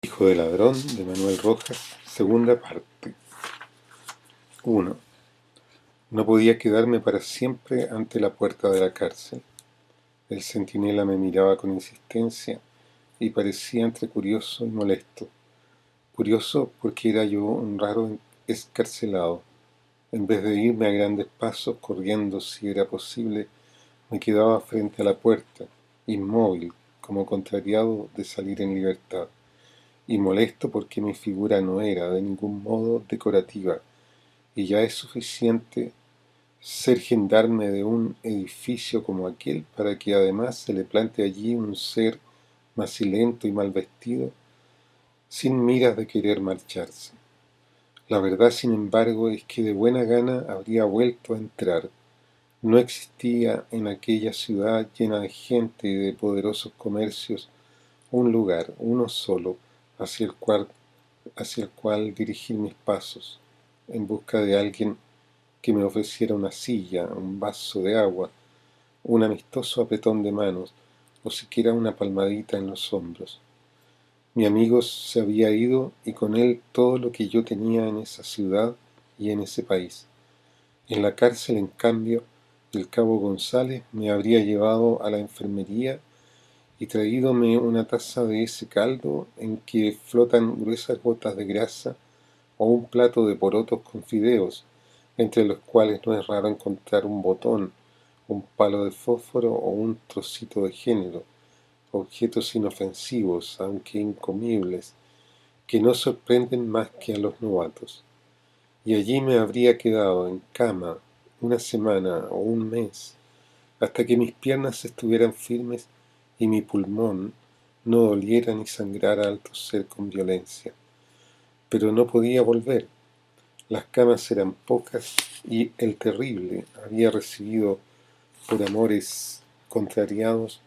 Hijo de ladrón de Manuel Rojas, segunda parte. 1. No podía quedarme para siempre ante la puerta de la cárcel. El centinela me miraba con insistencia y parecía entre curioso y molesto. Curioso porque era yo un raro excarcelado. En vez de irme a grandes pasos corriendo si era posible, me quedaba frente a la puerta, inmóvil, como contrariado de salir en libertad. Y molesto porque mi figura no era de ningún modo decorativa, y ya es suficiente ser gendarme de un edificio como aquel para que además se le plante allí un ser macilento y mal vestido, sin miras de querer marcharse. La verdad, sin embargo, es que de buena gana habría vuelto a entrar. No existía en aquella ciudad llena de gente y de poderosos comercios un lugar, uno solo, hacia el cual dirigir mis pasos, en busca de alguien que me ofreciera una silla, un vaso de agua, un amistoso apretón de manos, o siquiera una palmadita en los hombros. Mi amigo se había ido y con él todo lo que yo tenía en esa ciudad y en ese país. En la cárcel, en cambio, el cabo González me habría llevado a la enfermería y traídome una taza de ese caldo en que flotan gruesas gotas de grasa, o un plato de porotos con fideos, entre los cuales no es raro encontrar un botón, un palo de fósforo o un trocito de género, objetos inofensivos, aunque incomibles, que no sorprenden más que a los novatos. Y allí me habría quedado en cama una semana o un mes, hasta que mis piernas estuvieran firmes y mi pulmón no doliera ni sangrara al toser con violencia. Pero no podía volver. Las camas eran pocas y el terrible había recibido, por amores contrariados,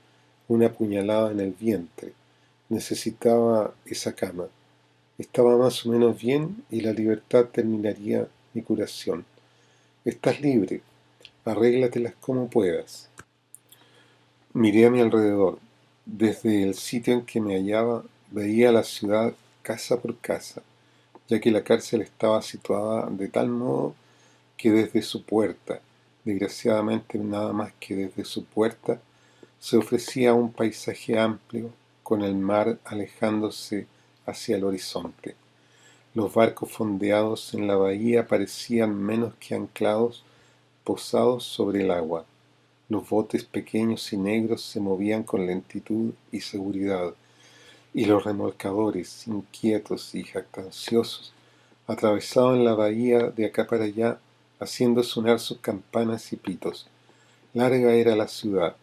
una puñalada en el vientre. Necesitaba esa cama. Estaba más o menos bien y la libertad terminaría mi curación. Estás libre. Arréglatelas como puedas. Miré a mi alrededor. Desde el sitio en que me hallaba veía la ciudad casa por casa, ya que la cárcel estaba situada de tal modo que desde su puerta, desgraciadamente nada más que desde su puerta, se ofrecía un paisaje amplio, con el mar alejándose hacia el horizonte. Los barcos fondeados en la bahía parecían menos que anclados, posados sobre el agua. Los botes pequeños y negros se movían con lentitud y seguridad, y los remolcadores, inquietos y jactanciosos, atravesaban la bahía de acá para allá, haciendo sonar sus campanas y pitos. Larga era la ciudad,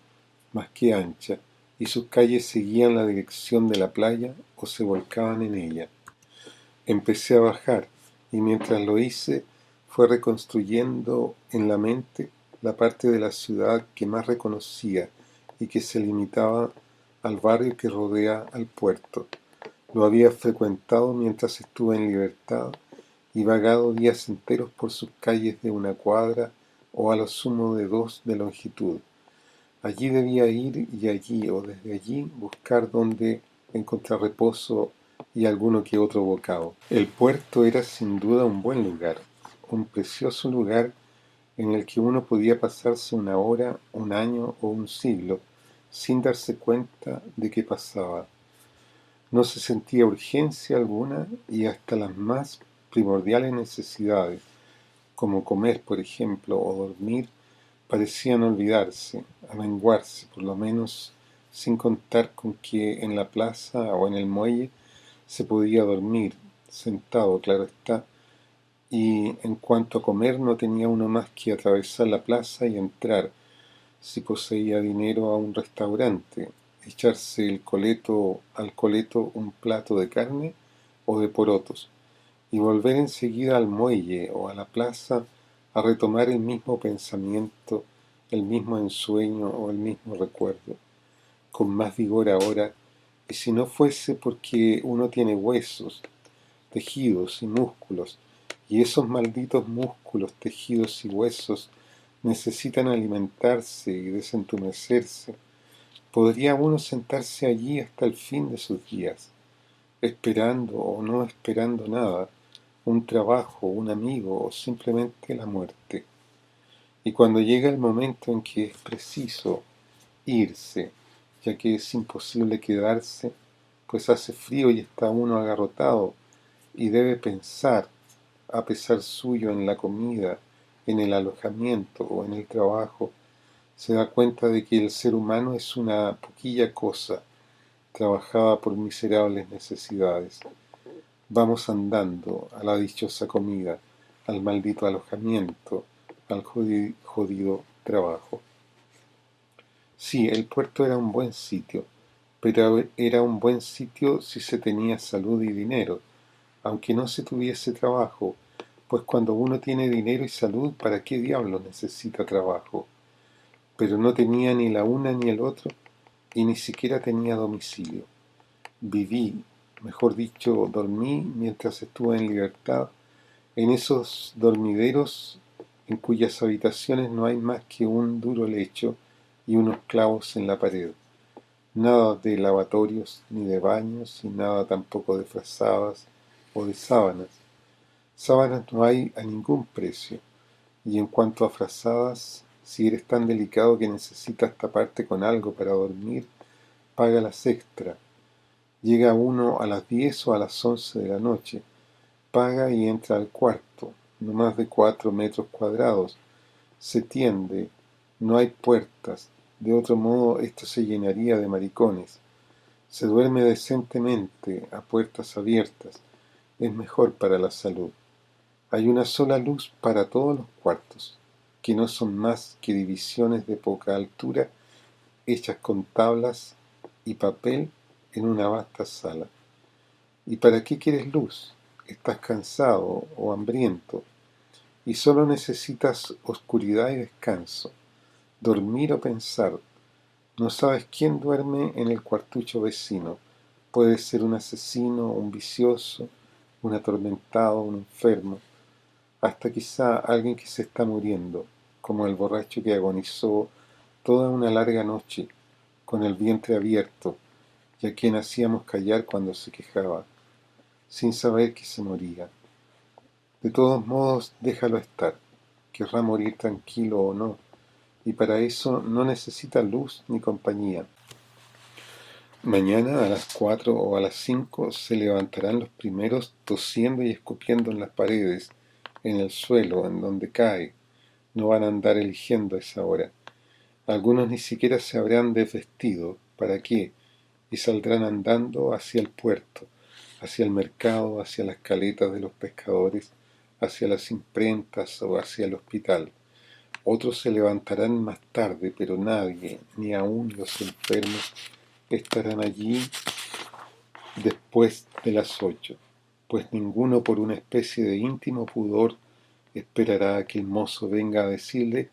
más que ancha, y sus calles seguían la dirección de la playa o se volcaban en ella. Empecé a bajar, y mientras lo hice, fue reconstruyendo en la mente la parte de la ciudad que más reconocía y que se limitaba al barrio que rodea al puerto. Lo había frecuentado mientras estuve en libertad y vagado días enteros por sus calles de una cuadra o a lo sumo de 2 de longitud. Allí debía ir y allí o desde allí buscar donde encontrar reposo y alguno que otro bocado. El puerto era sin duda un buen lugar, un precioso lugar en el que uno podía pasarse una hora, un año o un siglo sin darse cuenta de que pasaba. No se sentía urgencia alguna y hasta las más primordiales necesidades, como comer, por ejemplo, o dormir, parecían olvidarse, amenguarse, por lo menos sin contar con que en la plaza o en el muelle se podía dormir, sentado, claro está, y en cuanto a comer no tenía uno más que atravesar la plaza y entrar, si poseía dinero, a un restaurante, echarse al coleto un plato de carne o de porotos, y volver enseguida al muelle o a la plaza a retomar el mismo pensamiento, el mismo ensueño o el mismo recuerdo, con más vigor ahora, y si no fuese porque uno tiene huesos, tejidos y músculos, y esos malditos músculos, tejidos y huesos necesitan alimentarse y desentumecerse, podría uno sentarse allí hasta el fin de sus días. esperando o no esperando nada, un trabajo, un amigo o simplemente la muerte. Y cuando llega el momento en que es preciso irse, ya que es imposible quedarse, pues hace frío y está uno agarrotado y debe pensar, a pesar suyo, en la comida, en el alojamiento o en el trabajo, se da cuenta de que el ser humano es una poquilla cosa, trabajada por miserables necesidades. Vamos andando a la dichosa comida, al maldito alojamiento, al jodido trabajo. Sí, el puerto era un buen sitio, pero era un buen sitio si se tenía salud y dinero, aunque no se tuviese trabajo, pues cuando uno tiene dinero y salud, ¿para qué diablos necesita trabajo? Pero no tenía ni la una ni el otro, y ni siquiera tenía domicilio. Viví, mejor dicho, dormí mientras estuve en libertad, en esos dormideros en cuyas habitaciones no hay más que un duro lecho y unos clavos en la pared. Nada de lavatorios ni de baños y nada tampoco de frazadas o de sábanas. Sábanas no hay a ningún precio, y en cuanto a frazadas, si eres tan delicado que necesitas taparte con algo para dormir, págalas extra. Llega uno a las 10 o a las 11 de la noche, paga y entra al cuarto, no más de 4 metros cuadrados. Se tiende, no hay puertas, de otro modo esto se llenaría de maricones. Se duerme decentemente, a puertas abiertas, es mejor para la salud. Hay una sola luz para todos los cuartos, que no son más que divisiones de poca altura hechas con tablas y papel en una vasta sala. ¿Y para qué quieres luz? Estás cansado o hambriento y solo necesitas oscuridad y descanso, dormir o pensar. No sabes quién duerme en el cuartucho vecino. Puede ser un asesino, un vicioso, un atormentado, un enfermo, hasta quizá alguien que se está muriendo, como el borracho que agonizó toda una larga noche, con el vientre abierto, y a quien hacíamos callar cuando se quejaba, sin saber que se moría. De todos modos, déjalo estar, querrá morir tranquilo o no, y para eso no necesita luz ni compañía. Mañana a las 4 o a las 5 se levantarán los primeros tosiendo y escupiendo en las paredes, en el suelo, en donde cae. No van a andar eligiendo a esa hora. Algunos ni siquiera se habrán desvestido. ¿Para qué? Y saldrán andando hacia el puerto, hacia el mercado, hacia las caletas de los pescadores, hacia las imprentas o hacia el hospital. Otros se levantarán más tarde, pero nadie, ni aun los enfermos, estarán allí después de las 8, pues ninguno por una especie de íntimo pudor esperará a que el mozo venga a decirle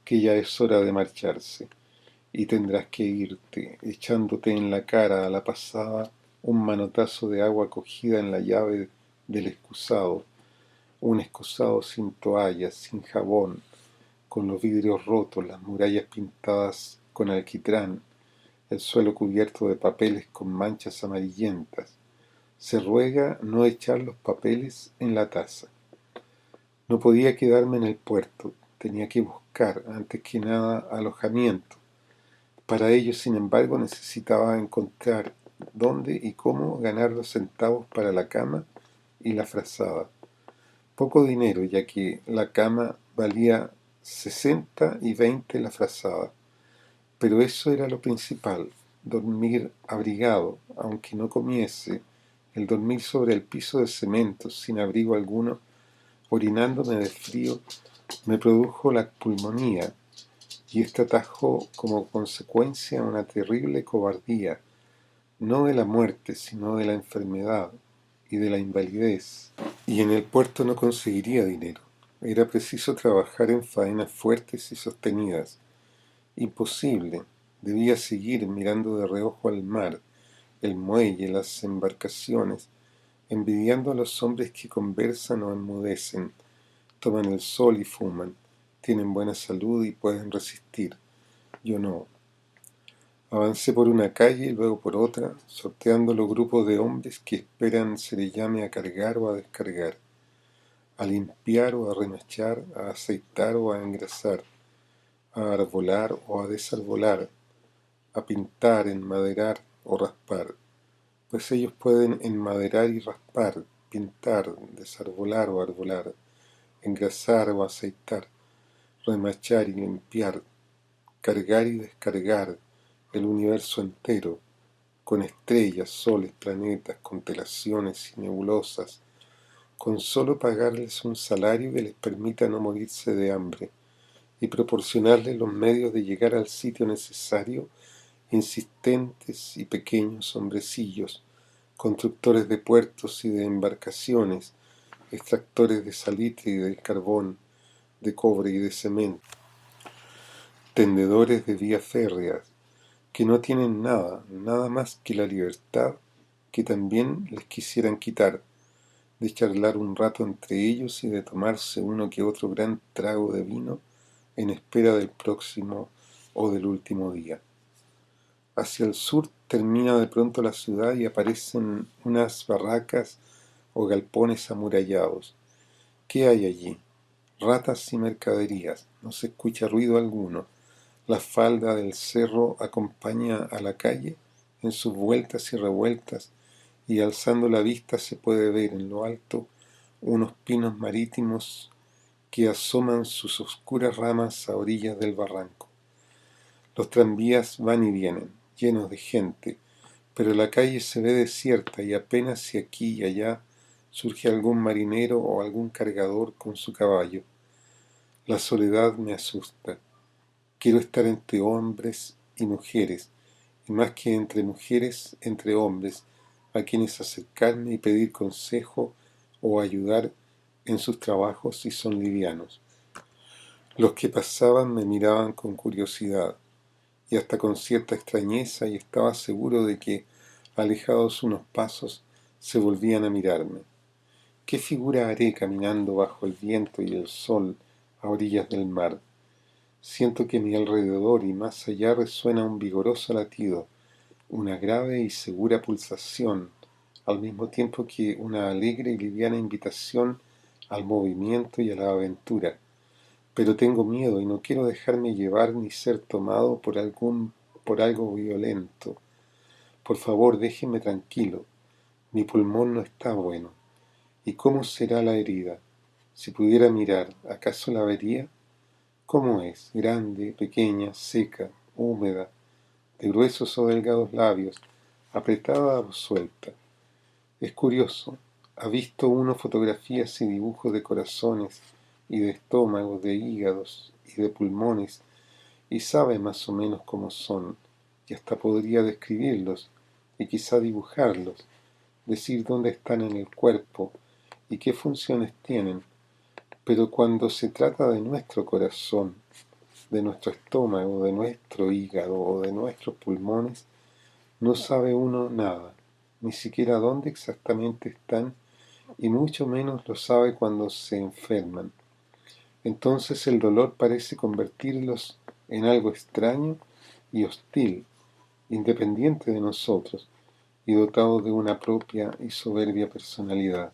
que ya es hora de marcharse, y tendrás que irte, echándote en la cara a la pasada un manotazo de agua cogida en la llave del excusado, un excusado sin toallas, sin jabón, con los vidrios rotos, las murallas pintadas con alquitrán, el suelo cubierto de papeles con manchas amarillentas. Se ruega no echar los papeles en la taza. No podía quedarme en el puerto, tenía que buscar, antes que nada, alojamiento. Para ello, sin embargo, necesitaba encontrar dónde y cómo ganar los centavos para la cama y la frazada. Poco dinero, ya que la cama valía 60 y 20 la frazada. Pero eso era lo principal, dormir abrigado, aunque no comiese, el dormir sobre el piso de cemento, sin abrigo alguno, orinándome de frío, me produjo la pulmonía, y este atrajo como consecuencia una terrible cobardía, no de la muerte, sino de la enfermedad y de la invalidez. Y en el puerto no conseguiría dinero. Era preciso trabajar en faenas fuertes y sostenidas. Imposible. Debía seguir mirando de reojo al mar, el muelle, las embarcaciones, envidiando a los hombres que conversan o enmudecen, toman el sol y fuman, tienen buena salud y pueden resistir. Yo no. Avancé por una calle y luego por otra, sorteando los grupos de hombres que esperan se les llame a cargar o a descargar, a limpiar o a remachar, a aceitar o a engrasar, a arbolar o a desarbolar, a pintar, enmaderar o raspar, pues ellos pueden enmaderar y raspar, pintar, desarbolar o arbolar, engrasar o aceitar, remachar y limpiar, cargar y descargar el universo entero, con estrellas, soles, planetas, constelaciones y nebulosas, con solo pagarles un salario que les permita no morirse de hambre y proporcionarles los medios de llegar al sitio necesario, insistentes y pequeños hombrecillos, constructores de puertos y de embarcaciones, extractores de salitre y de carbón, de cobre y de cemento, tendedores de vías férreas, que no tienen nada, nada más que la libertad que también les quisieran quitar, de charlar un rato entre ellos y de tomarse uno que otro gran trago de vino en espera del próximo o del último día. Hacia el sur termina de pronto la ciudad y aparecen unas barracas o galpones amurallados. ¿Qué hay allí? Ratas y mercaderías. No se escucha ruido alguno. La falda del cerro acompaña a la calle en sus vueltas y revueltas, y alzando la vista se puede ver en lo alto unos pinos marítimos que asoman sus oscuras ramas a orillas del barranco. Los tranvías van y vienen, llenos de gente, pero la calle se ve desierta y apenas si aquí y allá surge algún marinero o algún cargador con su caballo. La soledad me asusta. Quiero estar entre hombres y mujeres, y más que entre mujeres, entre hombres, a quienes acercarme y pedir consejo o ayudar en sus trabajos si son livianos. Los que pasaban me miraban con curiosidad y hasta con cierta extrañeza, y estaba seguro de que, alejados unos pasos, se volvían a mirarme. ¿Qué figura haré caminando bajo el viento y el sol a orillas del mar? Siento que a mi alrededor y más allá resuena un vigoroso latido, una grave y segura pulsación, al mismo tiempo que una alegre y liviana invitación al movimiento y a la aventura. Pero tengo miedo y no quiero dejarme llevar ni ser tomado por algo violento. Por favor, déjeme tranquilo. Mi pulmón no está bueno. ¿Y cómo será la herida? Si pudiera mirar, ¿acaso la vería? ¿Cómo es? Grande, pequeña, seca, húmeda, de gruesos o delgados labios, apretada o suelta. Es curioso, ha visto uno fotografías y dibujos de corazones y de estómagos, de hígados y de pulmones, y sabe más o menos cómo son, y hasta podría describirlos, y quizá dibujarlos, decir dónde están en el cuerpo y qué funciones tienen, pero cuando se trata de nuestro corazón, de nuestro estómago, de nuestro hígado o de nuestros pulmones, no sabe uno nada, ni siquiera dónde exactamente están, y mucho menos lo sabe cuando se enferman. Entonces el dolor parece convertirlos en algo extraño y hostil, independiente de nosotros, y dotado de una propia y soberbia personalidad.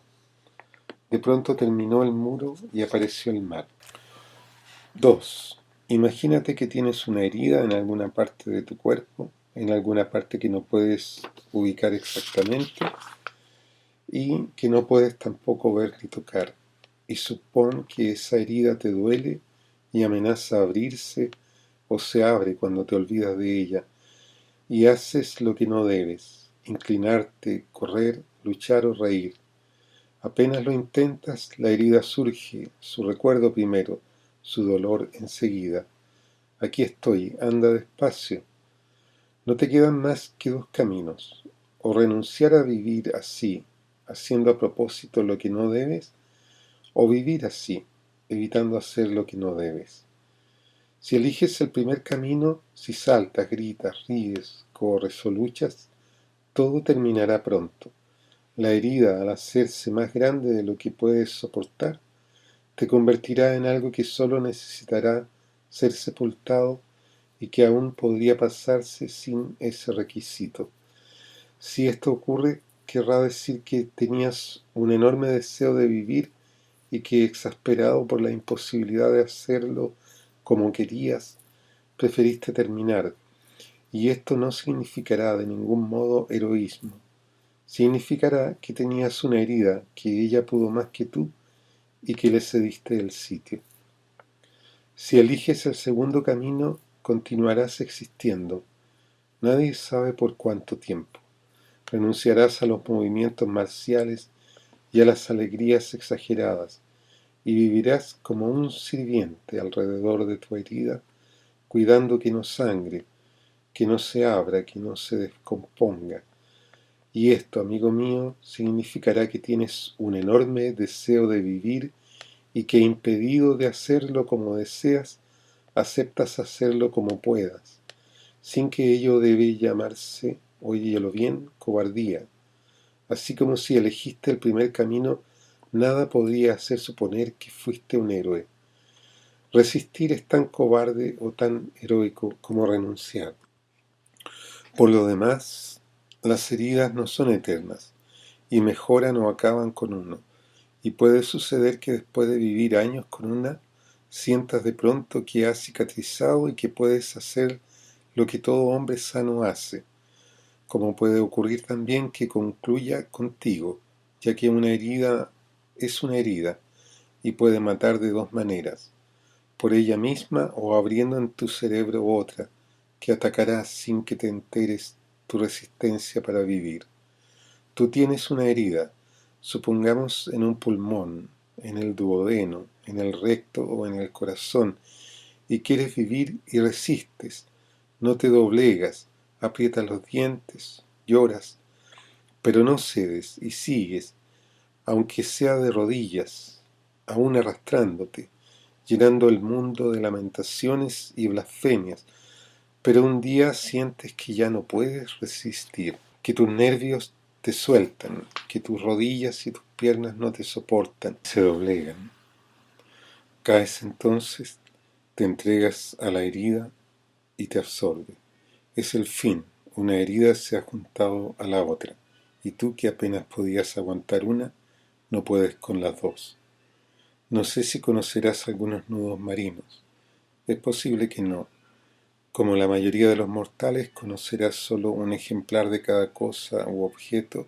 De pronto terminó el muro y apareció el mar. 2. Imagínate que tienes una herida en alguna parte de tu cuerpo, en alguna parte que no puedes ubicar exactamente y que no puedes tampoco ver ni tocar. Y supón que esa herida te duele y amenaza abrirse o se abre cuando te olvidas de ella y haces lo que no debes, inclinarte, correr, luchar o reír. Apenas lo intentas, la herida surge, su recuerdo primero, su dolor enseguida. Aquí estoy, anda despacio. No te quedan más que dos caminos: o renunciar a vivir así, haciendo a propósito lo que no debes, o vivir así, evitando hacer lo que no debes. Si eliges el primer camino, si saltas, gritas, ríes, corres o luchas, todo terminará pronto. La herida, al hacerse más grande de lo que puedes soportar, te convertirá en algo que solo necesitará ser sepultado y que aún podría pasarse sin ese requisito. Si esto ocurre, querrá decir que tenías un enorme deseo de vivir y que, exasperado por la imposibilidad de hacerlo como querías, preferiste terminar. Y esto no significará de ningún modo heroísmo. Significará que tenías una herida, que ella pudo más que tú y que le cediste el sitio. Si eliges el segundo camino, continuarás existiendo. Nadie sabe por cuánto tiempo. Renunciarás a los movimientos marciales y a las alegrías exageradas, y vivirás como un sirviente alrededor de tu herida, cuidando que no sangre, que no se abra, que no se descomponga. Y esto, amigo mío, significará que tienes un enorme deseo de vivir y que, impedido de hacerlo como deseas, aceptas hacerlo como puedas, sin que ello debe llamarse, óyelo bien, cobardía. Así como si elegiste el primer camino, nada podría hacer suponer que fuiste un héroe. Resistir es tan cobarde o tan heroico como renunciar. Por lo demás, las heridas no son eternas, y mejoran o acaban con uno, y puede suceder que después de vivir años con una, sientas de pronto que has cicatrizado y que puedes hacer lo que todo hombre sano hace, como puede ocurrir también que concluya contigo, ya que una herida es una herida, y puede matar de dos maneras, por ella misma o abriendo en tu cerebro otra, que atacará sin que te enteres tu resistencia para vivir. Tú tienes una herida, supongamos en un pulmón, en el duodeno, en el recto o en el corazón, y quieres vivir y resistes, no te doblegas, aprietas los dientes, lloras, pero no cedes y sigues, aunque sea de rodillas, aún arrastrándote, llenando el mundo de lamentaciones y blasfemias, pero un día sientes que ya no puedes resistir, que tus nervios te sueltan, que tus rodillas y tus piernas no te soportan, se doblegan. Caes entonces, te entregas a la herida y te absorbe. Es el fin, una herida se ha juntado a la otra, y tú que apenas podías aguantar una, no puedes con las dos. No sé si conocerás algunos nudos marinos. Es posible que no. Como la mayoría de los mortales, conocerás solo un ejemplar de cada cosa u objeto,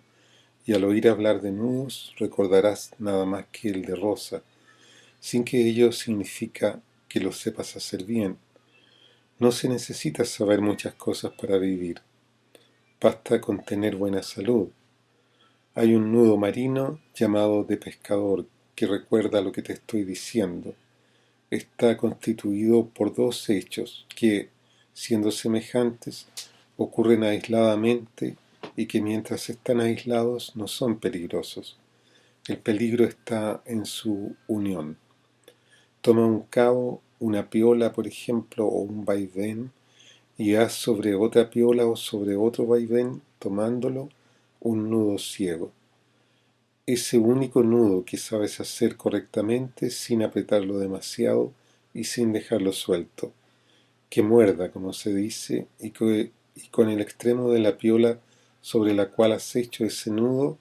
y al oír hablar de nudos recordarás nada más que el de rosa, sin que ello significa que lo sepas hacer bien. No se necesita saber muchas cosas para vivir. Basta con tener buena salud. Hay un nudo marino llamado de pescador que recuerda lo que te estoy diciendo. Está constituido por dos hechos que, siendo semejantes, ocurren aisladamente y que mientras están aislados no son peligrosos. El peligro está en su unión. Toma un cabo, una piola, por ejemplo, o un vaivén, y haz sobre otra piola o sobre otro vaivén, tomándolo, un nudo ciego. Ese único nudo que sabes hacer correctamente sin apretarlo demasiado y sin dejarlo suelto, que muerda, como se dice, y con el extremo de la piola sobre la cual has hecho ese nudo,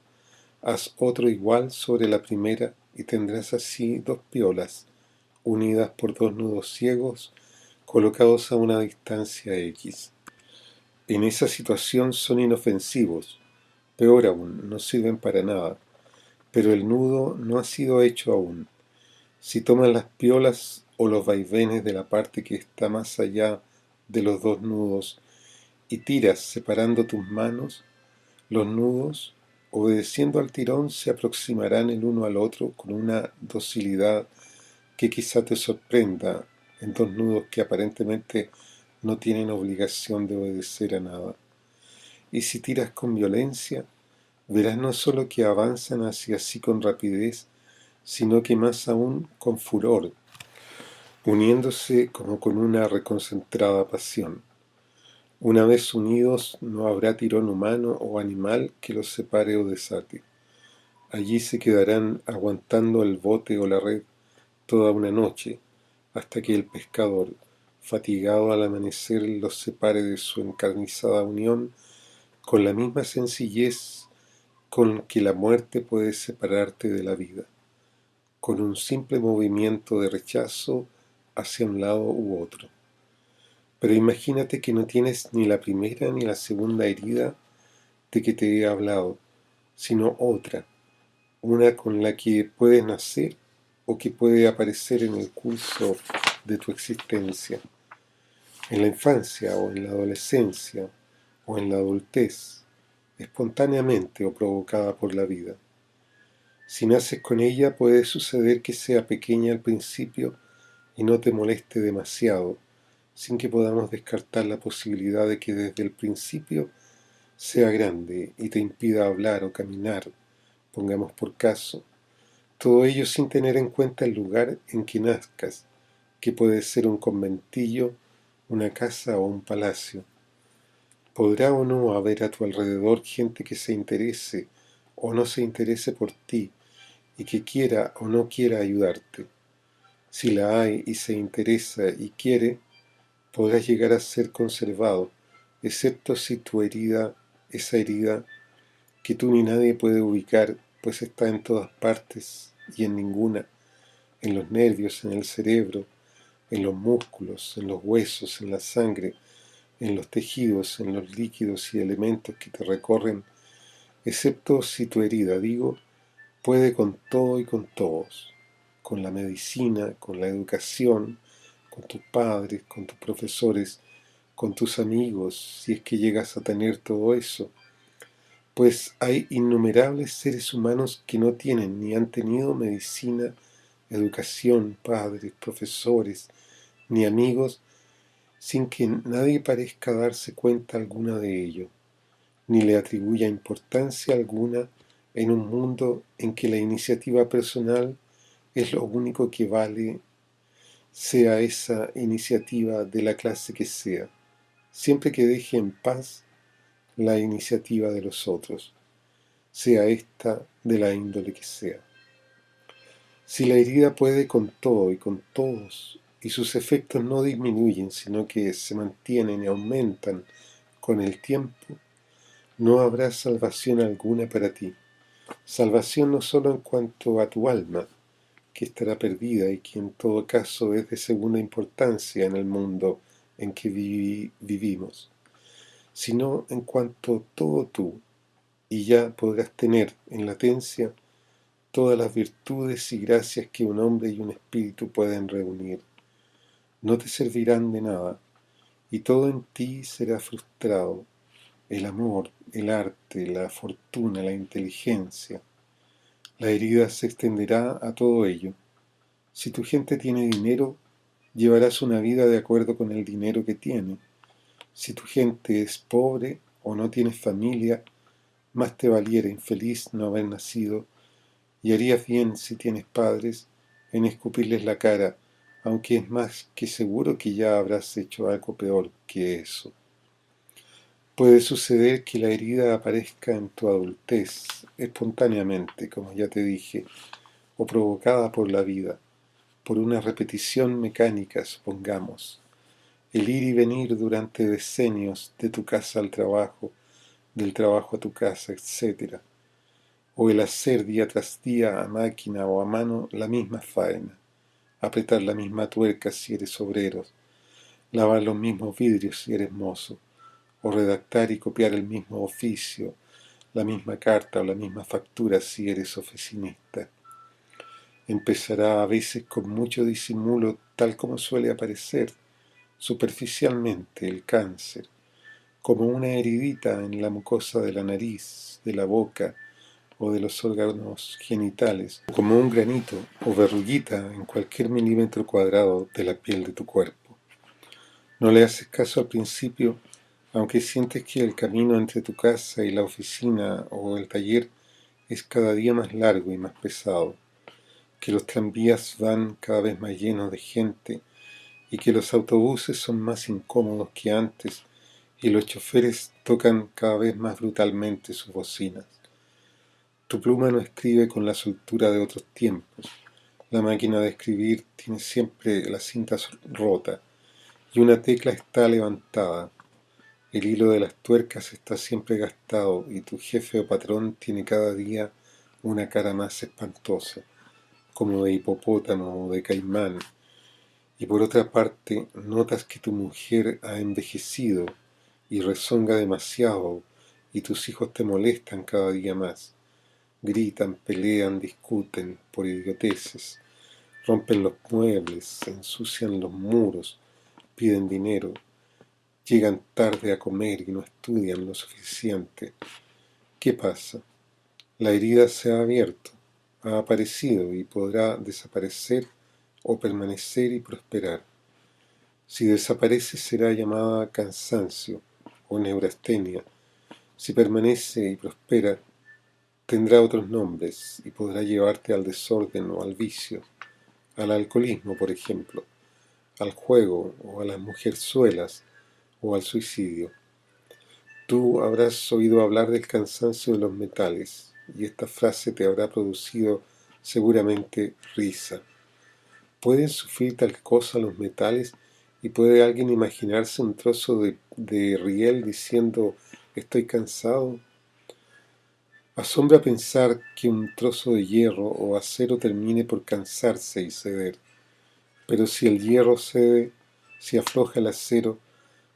haz otro igual sobre la primera y tendrás así dos piolas, unidas por dos nudos ciegos, colocados a una distancia X. En esa situación son inofensivos, peor aún, no sirven para nada, pero el nudo no ha sido hecho aún. Si tomas las piolas o los vaivenes de la parte que está más allá de los dos nudos y tiras separando tus manos, los nudos, obedeciendo al tirón, se aproximarán el uno al otro con una docilidad que quizá te sorprenda en dos nudos que aparentemente no tienen obligación de obedecer a nada. Y si tiras con violencia, verás no solo que avanzan hacia sí con rapidez, sino que más aún con furor, uniéndose como con una reconcentrada pasión. Una vez unidos, no habrá tirón humano o animal que los separe o desate. Allí se quedarán aguantando el bote o la red toda una noche, hasta que el pescador, fatigado al amanecer los separe de su encarnizada unión, con la misma sencillez con que la muerte puede separarte de la vida, con un simple movimiento de rechazo hacia un lado u otro. Pero imagínate que no tienes ni la primera ni la segunda herida de que te he hablado, sino otra, una con la que puedes nacer o que puede aparecer en el curso de tu existencia, en la infancia o en la adolescencia o en la adultez, espontáneamente o provocada por la vida. Si naces con ella, puede suceder que sea pequeña al principio y no te moleste demasiado, sin que podamos descartar la posibilidad de que desde el principio sea grande y te impida hablar o caminar, pongamos por caso. Todo ello sin tener en cuenta el lugar en que nazcas, que puede ser un conventillo, una casa o un palacio. Podrá o no haber a tu alrededor gente que se interese o no se interese por ti y que quiera o no quiera ayudarte. Si la hay y se interesa y quiere, podrás llegar a ser conservado, excepto si tu herida, esa herida que tú ni nadie puede ubicar, pues está en todas partes y en ninguna, en los nervios, en el cerebro, en los músculos, en los huesos, en la sangre, en los tejidos, en los líquidos y elementos que te recorren, excepto si tu herida, digo, puede con todo y con todos, con la medicina, con la educación, con tus padres, con tus profesores, con tus amigos, si es que llegas a tener todo eso, pues hay innumerables seres humanos que no tienen ni han tenido medicina, educación, padres, profesores, ni amigos, sin que nadie parezca darse cuenta alguna de ello, ni le atribuya importancia alguna en un mundo en que la iniciativa personal es lo único que vale, sea esa iniciativa de la clase que sea, siempre que deje en paz la iniciativa de los otros, sea esta de la índole que sea. Si la herida puede con todo y con todos, y sus efectos no disminuyen, sino que se mantienen y aumentan con el tiempo, no habrá salvación alguna para ti. Salvación no solo en cuanto a tu alma, que estará perdida y que en todo caso es de segunda importancia en el mundo en que vivimos, sino en cuanto todo tú, y ya podrás tener en latencia todas las virtudes y gracias que un hombre y un espíritu pueden reunir. No te servirán de nada, y todo en ti será frustrado, el amor, el arte, la fortuna, la inteligencia. La herida se extenderá a todo ello. Si tu gente tiene dinero, llevarás una vida de acuerdo con el dinero que tiene. Si tu gente es pobre o no tienes familia, más te valiera infeliz no haber nacido, y harías bien si tienes padres en escupirles la cara, aunque es más que seguro que ya habrás hecho algo peor que eso. Puede suceder que la herida aparezca en tu adultez, espontáneamente, como ya te dije, o provocada por la vida, por una repetición mecánica, supongamos, el ir y venir durante decenios de tu casa al trabajo, del trabajo a tu casa, etc., o el hacer día tras día a máquina o a mano la misma faena, apretar la misma tuerca si eres obrero, lavar los mismos vidrios si eres mozo, o redactar y copiar el mismo oficio, la misma carta o la misma factura si eres oficinista. Empezará a veces con mucho disimulo, tal como suele aparecer, superficialmente, el cáncer, como una heridita en la mucosa de la nariz, de la boca o de los órganos genitales, como un granito o verruguita en cualquier milímetro cuadrado de la piel de tu cuerpo. No le haces caso al principio, aunque sientes que el camino entre tu casa y la oficina o el taller es cada día más largo y más pesado, que los tranvías van cada vez más llenos de gente y que los autobuses son más incómodos que antes y los choferes tocan cada vez más brutalmente sus bocinas. Tu pluma no escribe con la soltura de otros tiempos. La máquina de escribir tiene siempre la cinta rota y una tecla está levantada. El hilo de las tuercas está siempre gastado y tu jefe o patrón tiene cada día una cara más espantosa, como de hipopótamo o de caimán. Y por otra parte, notas que tu mujer ha envejecido y rezonga demasiado y tus hijos te molestan cada día más. Gritan, pelean, discuten por idioteces, rompen los muebles, ensucian los muros, piden dinero, llegan tarde a comer y no estudian lo suficiente. ¿Qué pasa? La herida se ha abierto, ha aparecido y podrá desaparecer o permanecer y prosperar. Si desaparece será llamada cansancio o neurastenia. Si permanece y prospera, tendrá otros nombres y podrá llevarte al desorden o al vicio, al alcoholismo, por ejemplo, al juego o a las mujerzuelas o al suicidio. Tú habrás oído hablar del cansancio de los metales y esta frase te habrá producido seguramente risa. ¿Pueden sufrir tal cosa los metales? ¿Y puede alguien imaginarse un trozo de riel diciendo estoy cansado? Asombra pensar que un trozo de hierro o acero termine por cansarse y ceder. Pero si el hierro cede, si afloja el acero,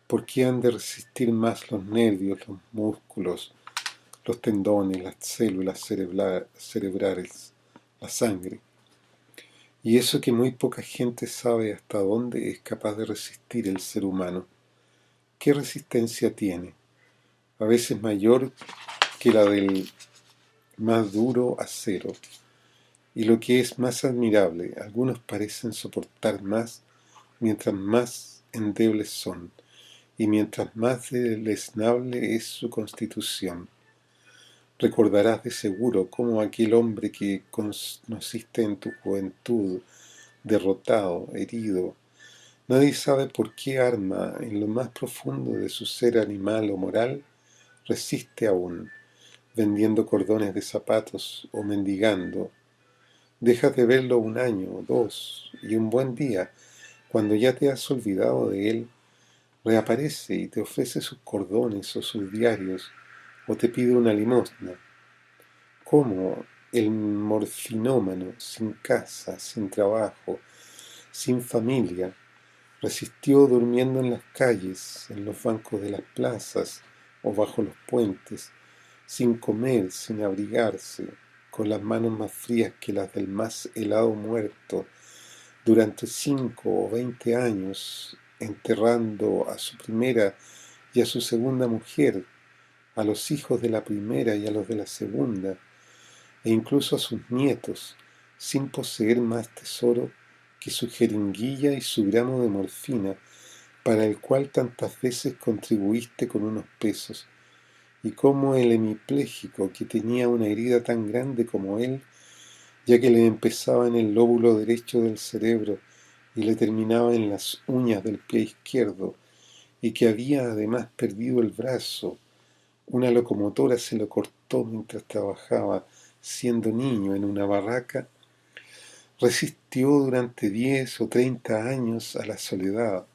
¿por qué han de resistir más los nervios, los músculos, los tendones, las células cerebrales, la sangre? Y eso que muy poca gente sabe hasta dónde es capaz de resistir el ser humano. ¿Qué resistencia tiene? A veces mayor que la del más duro acero. Y lo que es más admirable, algunos parecen soportar más mientras más endebles son, y mientras más deleznable es su constitución. Recordarás de seguro cómo aquel hombre que conociste en tu juventud, derrotado, herido, nadie sabe por qué arma en lo más profundo de su ser animal o moral, resiste aún, vendiendo cordones de zapatos o mendigando. Dejas de verlo un año, dos, y un buen día, cuando ya te has olvidado de él, reaparece y te ofrece sus cordones o sus diarios, o te pide una limosna. ¿Cómo el morfinómano, sin casa, sin trabajo, sin familia, resistió durmiendo en las calles, en los bancos de las plazas o bajo los puentes, sin comer, sin abrigarse, con las manos más frías que las del más helado muerto, durante 5 o 20 años, enterrando a su primera y a su segunda mujer, a los hijos de la primera y a los de la segunda, e incluso a sus nietos, sin poseer más tesoro que su jeringuilla y su gramo de morfina, para el cual tantas veces contribuiste con unos pesos, y cómo el hemipléjico, que tenía una herida tan grande como él, ya que le empezaba en el lóbulo derecho del cerebro y le terminaba en las uñas del pie izquierdo, y que había además perdido el brazo, una locomotora se lo cortó mientras trabajaba, siendo niño, en una barraca, resistió durante 10 o 30 años a la soledad,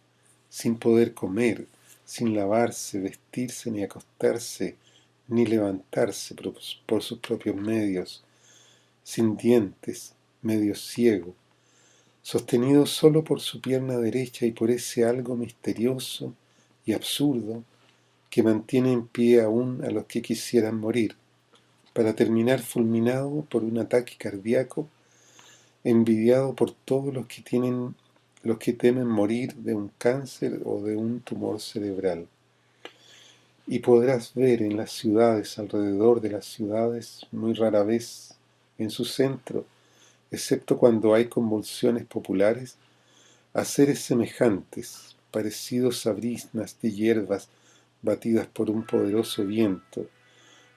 sin poder comer, sin lavarse, vestirse, ni acostarse, ni levantarse por sus propios medios, sin dientes, medio ciego, sostenido solo por su pierna derecha y por ese algo misterioso y absurdo que mantiene en pie aún a los que quisieran morir, para terminar fulminado por un ataque cardíaco, envidiado por todos los que temen morir de un cáncer o de un tumor cerebral. Y podrás ver en las ciudades, alrededor de las ciudades, muy rara vez en su centro, excepto cuando hay convulsiones populares, a seres semejantes, parecidos a briznas de hierbas batidas por un poderoso viento,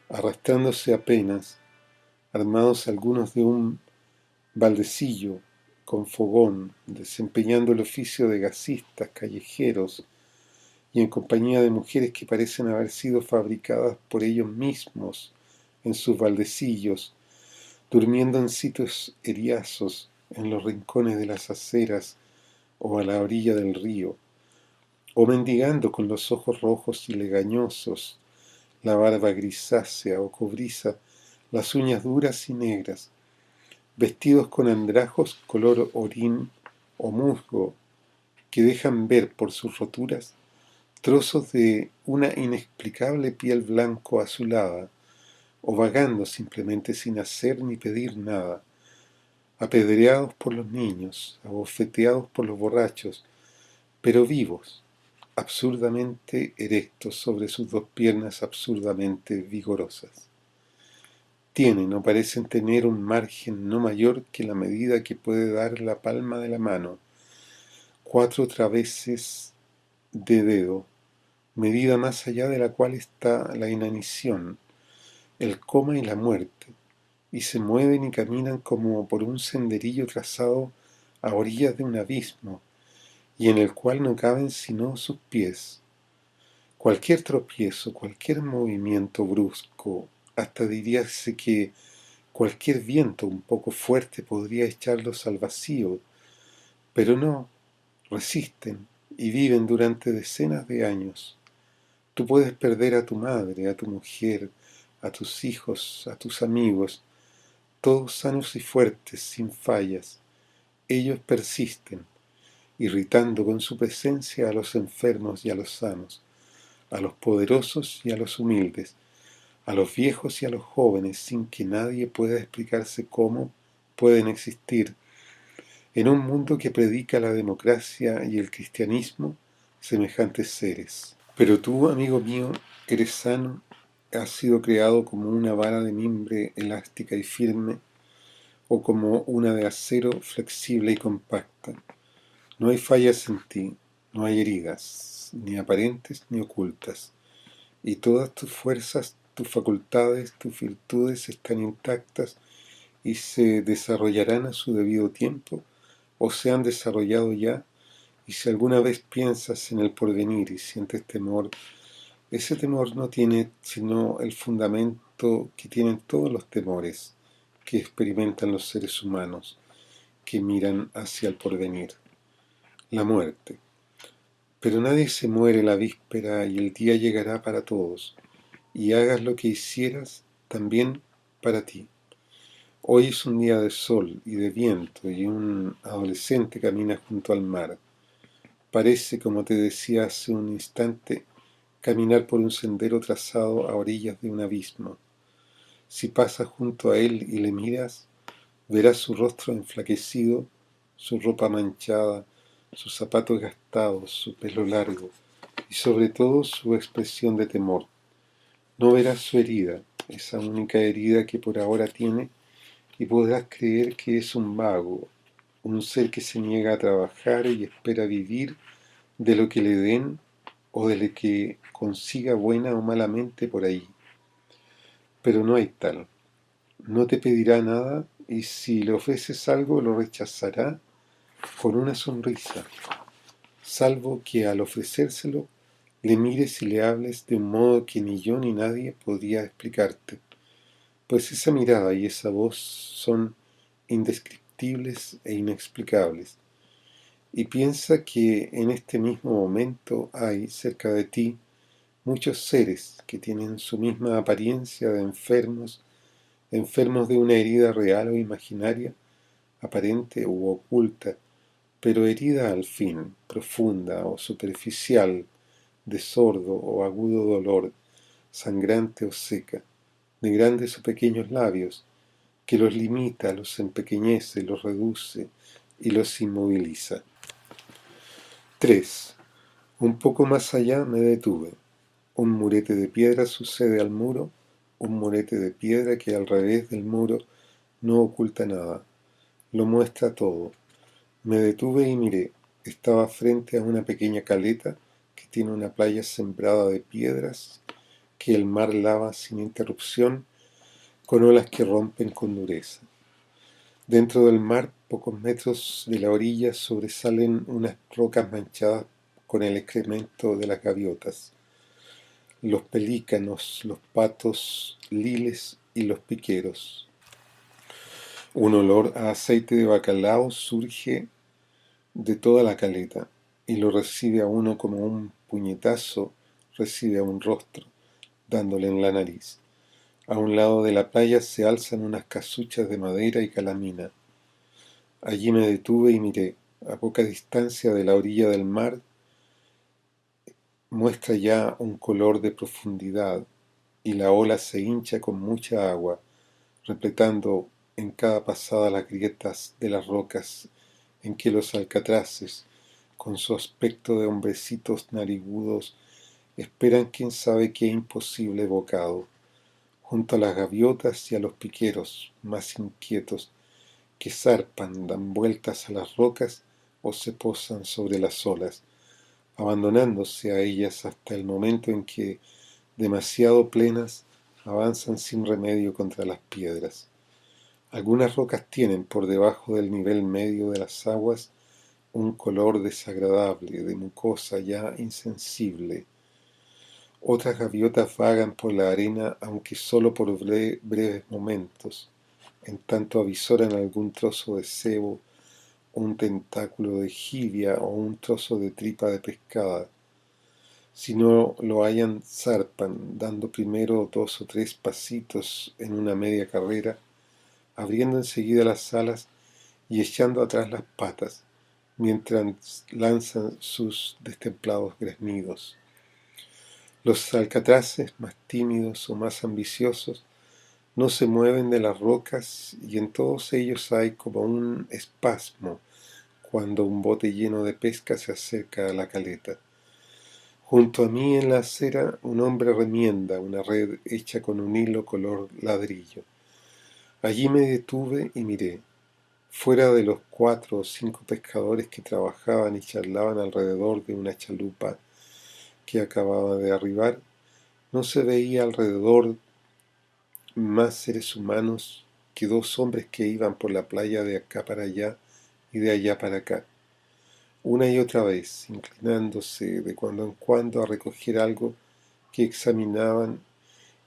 arrastrándose apenas, armados algunos de un baldecillo con fogón, desempeñando el oficio de gasistas callejeros y en compañía de mujeres que parecen haber sido fabricadas por ellos mismos en sus baldecillos, durmiendo en sitios eriazos, en los rincones de las aceras o a la orilla del río, o mendigando con los ojos rojos y legañosos, la barba grisácea o cobriza, las uñas duras y negras, vestidos con andrajos color orín o musgo, que dejan ver por sus roturas trozos de una inexplicable piel blanco azulada, o vagando simplemente sin hacer ni pedir nada, apedreados por los niños, abofeteados por los borrachos, pero vivos, absurdamente erectos sobre sus dos piernas absurdamente vigorosas. Tienen o parecen tener un margen no mayor que la medida que puede dar la palma de la mano, 4 traveses de dedo, medida más allá de la cual está la inanición, el coma y la muerte, y se mueven y caminan como por un senderillo trazado a orillas de un abismo, y en el cual no caben sino sus pies. Cualquier tropiezo, cualquier movimiento brusco, hasta diríase que cualquier viento un poco fuerte podría echarlos al vacío, pero no, resisten y viven durante decenas de años. Tú puedes perder a tu madre, a tu mujer, a tus hijos, a tus amigos, todos sanos y fuertes, sin fallas. Ellos persisten, irritando con su presencia a los enfermos y a los sanos, a los poderosos y a los humildes, a los viejos y a los jóvenes, sin que nadie pueda explicarse cómo pueden existir en un mundo que predica la democracia y el cristianismo semejantes seres. Pero tú, amigo mío, eres sano, has sido creado como una vara de mimbre elástica y firme, o como una de acero flexible y compacta. No hay fallas en ti, no hay heridas, ni aparentes ni ocultas, y todas tus fuerzas, tus facultades, tus virtudes están intactas y se desarrollarán a su debido tiempo, o se han desarrollado ya, y si alguna vez piensas en el porvenir y sientes temor, ese temor no tiene sino el fundamento que tienen todos los temores que experimentan los seres humanos que miran hacia el porvenir, la muerte. Pero nadie se muere la víspera y el día llegará para todos, y hagas lo que hicieras, también para ti. Hoy es un día de sol y de viento y un adolescente camina junto al mar. Parece, como te decía hace un instante, caminar por un sendero trazado a orillas de un abismo. Si pasas junto a él y le miras, verás su rostro enflaquecido, su ropa manchada, sus zapatos gastados, su pelo largo y sobre todo su expresión de temor. No verás su herida, esa única herida que por ahora tiene, y podrás creer que es un vago, un ser que se niega a trabajar y espera vivir de lo que le den o de lo que consiga buena o malamente por ahí. Pero no hay tal. No te pedirá nada y si le ofreces algo lo rechazará con una sonrisa, salvo que al ofrecérselo le mires y le hables de un modo que ni yo ni nadie podría explicarte, pues esa mirada y esa voz son indescriptibles e inexplicables. Y piensa que en este mismo momento hay cerca de ti muchos seres que tienen su misma apariencia de enfermos, enfermos de una herida real o imaginaria, aparente u oculta, pero herida al fin, profunda o superficial, de sordo o agudo dolor, sangrante o seca, de grandes o pequeños labios, que los limita, los empequeñece, los reduce y los inmoviliza. 3. Un poco más allá me detuve. Un murete de piedra sucede al muro, un murete de piedra que al revés del muro no oculta nada, lo muestra todo. Me detuve y miré. Estaba frente a una pequeña caleta que tiene una playa sembrada de piedras que el mar lava sin interrupción con olas que rompen con dureza. Dentro del mar, pocos metros de la orilla, sobresalen unas rocas manchadas con el excremento de las gaviotas, los pelícanos, los patos, liles y los piqueros. Un olor a aceite de bacalao surge de toda la caleta. y lo recibe a uno como un puñetazo recibe a un rostro, dándole en la nariz. A un lado de la playa se alzan unas casuchas de madera y calamina. Allí me detuve y miré. A poca distancia de la orilla del mar muestra ya un color de profundidad, y la ola se hincha con mucha agua, repletando en cada pasada las grietas de las rocas en que los alcatraces, con su aspecto de hombrecitos narigudos, esperan quién sabe qué imposible bocado, junto a las gaviotas y a los piqueros más inquietos, que zarpan, dan vueltas a las rocas o se posan sobre las olas, abandonándose a ellas hasta el momento en que, demasiado plenas, avanzan sin remedio contra las piedras. Algunas rocas tienen, por debajo del nivel medio de las aguas, un color desagradable, de mucosa ya insensible. Otras gaviotas vagan por la arena, aunque solo por breves momentos, en tanto avisoran algún trozo de cebo, un tentáculo de jibia o un trozo de tripa de pescada. Si no lo hallan, zarpan, dando primero 2 o 3 pasitos en una media carrera, abriendo enseguida las alas y echando atrás las patas, mientras lanzan sus destemplados graznidos. Los alcatraces, más tímidos o más ambiciosos, no se mueven de las rocas, y en todos ellos hay como un espasmo cuando un bote lleno de pesca se acerca a la caleta. Junto a mí en la acera un hombre remienda una red hecha con un hilo color ladrillo. Allí me detuve y miré. Fuera de los 4 o 5 pescadores que trabajaban y charlaban alrededor de una chalupa que acababa de arribar, no se veía alrededor más seres humanos que 2 hombres que iban por la playa de acá para allá y de allá para acá, una y otra vez, inclinándose de cuando en cuando a recoger algo que examinaban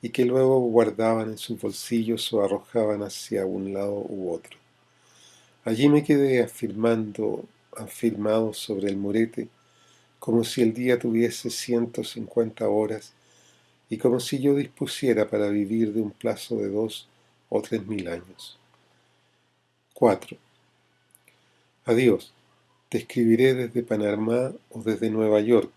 y que luego guardaban en sus bolsillos o arrojaban hacia un lado u otro. Allí me quedé afirmado sobre el murete, como si el día tuviese 150 horas y como si yo dispusiera para vivir de un plazo de 2 o 3 mil años. 4. Adiós. Te escribiré desde Panamá o desde Nueva York.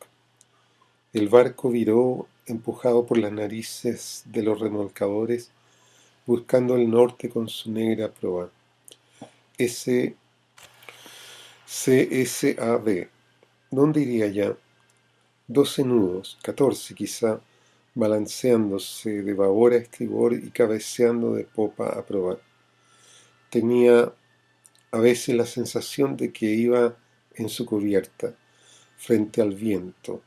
El barco viró, empujado por las narices de los remolcadores, buscando el norte con su negra proa. CSAB. ¿Dónde iría ya? 12 nudos, 14 quizá, balanceándose de babor a estribor y cabeceando de popa a proa. Tenía a veces la sensación de que iba en su cubierta, frente al viento,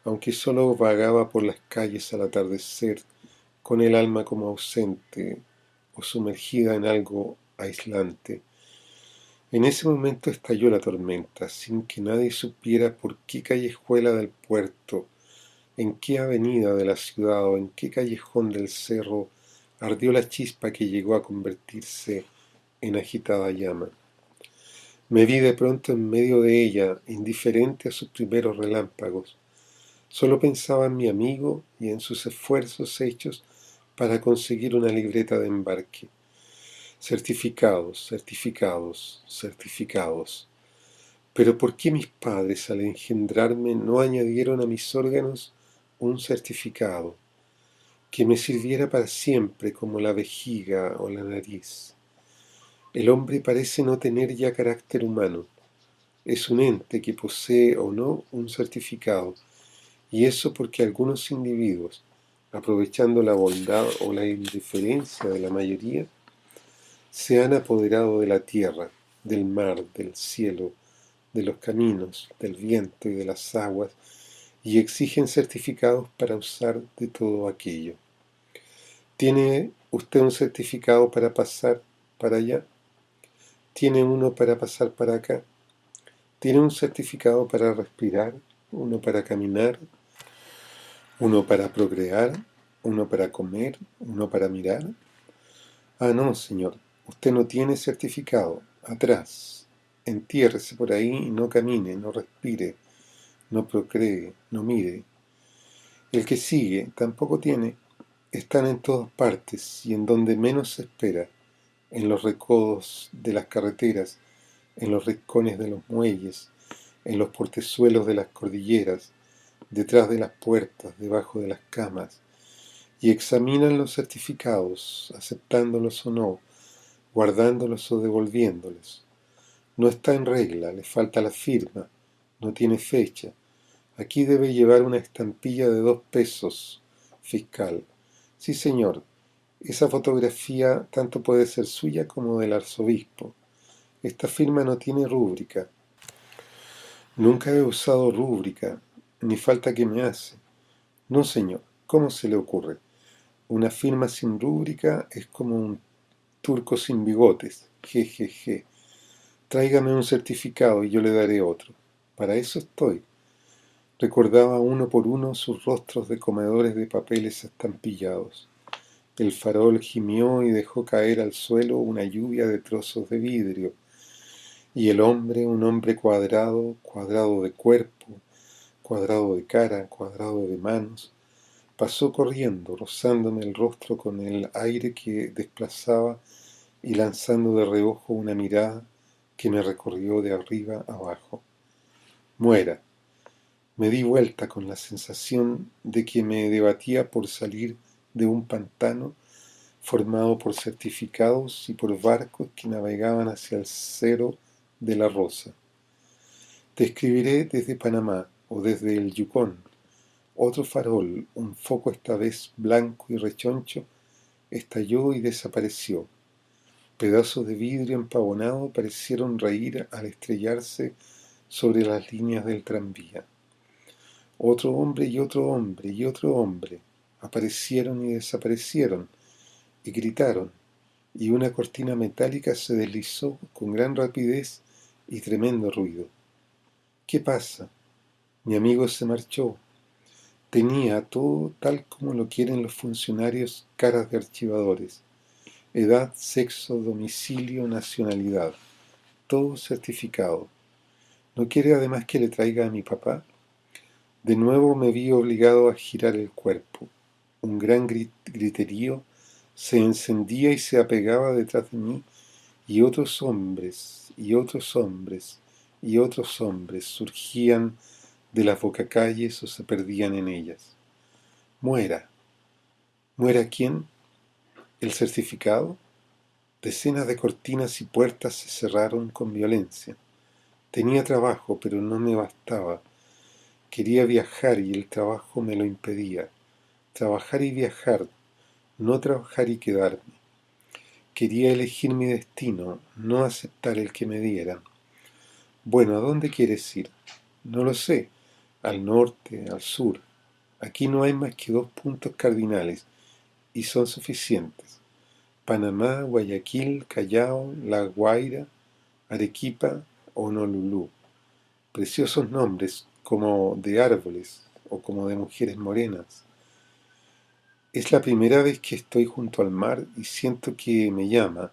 aunque solo vagaba por las calles al atardecer, con el alma como ausente o sumergida en algo aislante. En ese momento estalló la tormenta, sin que nadie supiera por qué callejuela del puerto, en qué avenida de la ciudad o en qué callejón del cerro ardió la chispa que llegó a convertirse en agitada llama. Me vi de pronto en medio de ella, indiferente a sus primeros relámpagos. Solo pensaba en mi amigo y en sus esfuerzos hechos para conseguir una libreta de embarque. Certificados, certificados, certificados. Pero ¿por qué mis padres al engendrarme no añadieron a mis órganos un certificado que me sirviera para siempre como la vejiga o la nariz? El hombre parece no tener ya carácter humano. Es un ente que posee o no un certificado, y eso porque algunos individuos, aprovechando la bondad o la indiferencia de la mayoría, se han apoderado de la tierra, del mar, del cielo, de los caminos, del viento y de las aguas, y exigen certificados para usar de todo aquello. ¿Tiene usted un certificado para pasar para allá? ¿Tiene uno para pasar para acá? ¿Tiene un certificado para respirar? ¿Uno para caminar? ¿Uno para procrear? ¿Uno para comer? ¿Uno para mirar? Ah, no, señor, usted no tiene certificado. Atrás. Entiérrese por ahí y no camine, no respire. no procree, no mire. El que sigue tampoco tiene. Están en todas partes y en donde menos se espera, en los recodos de las carreteras, en los rincones de los muelles, en los portezuelos de las cordilleras, detrás de las puertas, debajo de las camas, y examinan los certificados, aceptándolos o no, guardándolos o devolviéndolos. No está en regla, le falta la firma, no tiene fecha. Aquí debe llevar una estampilla de 2 pesos, fiscal. Sí, señor, esa fotografía tanto puede ser suya como del arzobispo. Esta firma no tiene rúbrica. Nunca he usado rúbrica, ni falta que me hace. No, señor, ¿cómo se le ocurre? Una firma sin rúbrica es como un turco sin bigotes. Jejeje. Tráigame un certificado y yo le daré otro. Para eso estoy. Recordaba uno por uno sus rostros de comedores de papeles estampillados. El farol gimió y dejó caer al suelo una lluvia de trozos de vidrio. Y el hombre, un hombre cuadrado, cuadrado de cuerpo, cuadrado de cara, cuadrado de manos, pasó corriendo, rozándome el rostro con el aire que desplazaba y lanzando de reojo una mirada que me recorrió de arriba abajo. Muera. Me di vuelta con la sensación de que me debatía por salir de un pantano formado por certificados y por barcos que navegaban hacia el Cero de la Rosa. Te escribiré desde Panamá o desde el Yukón. Otro farol, un foco esta vez blanco y rechoncho, estalló y desapareció. Pedazos de vidrio empavonado parecieron reír al estrellarse sobre las líneas del tranvía. Otro hombre y otro hombre y otro hombre aparecieron y desaparecieron y gritaron, y una cortina metálica se deslizó con gran rapidez y tremendo ruido. ¿Qué pasa? Mi amigo se marchó. Tenía todo tal como lo quieren los funcionarios, caras de archivadores. Edad, sexo, domicilio, nacionalidad. Todo certificado. ¿No quiere además que le traiga a mi papá? De nuevo me vi obligado a girar el cuerpo. Un gran griterío se encendía y se apegaba detrás de mí, y otros hombres, y otros hombres, y otros hombres surgían de las bocacalles o se perdían en ellas. Muera. ¿Muera quién? ¿El certificado? Decenas de cortinas y puertas se cerraron con violencia. Tenía trabajo, pero no me bastaba. Quería viajar y el trabajo me lo impedía. Trabajar y viajar, no trabajar y quedarme. Quería elegir mi destino, no aceptar el que me dieran. Bueno, ¿a dónde quieres ir? No lo sé. Al norte, al sur. Aquí no hay más que 2 puntos cardinales, y son suficientes. Panamá, Guayaquil, Callao, La Guaira, Arequipa, Honolulú. Preciosos nombres, como de árboles o como de mujeres morenas. Es la primera vez que estoy junto al mar y siento que me llama,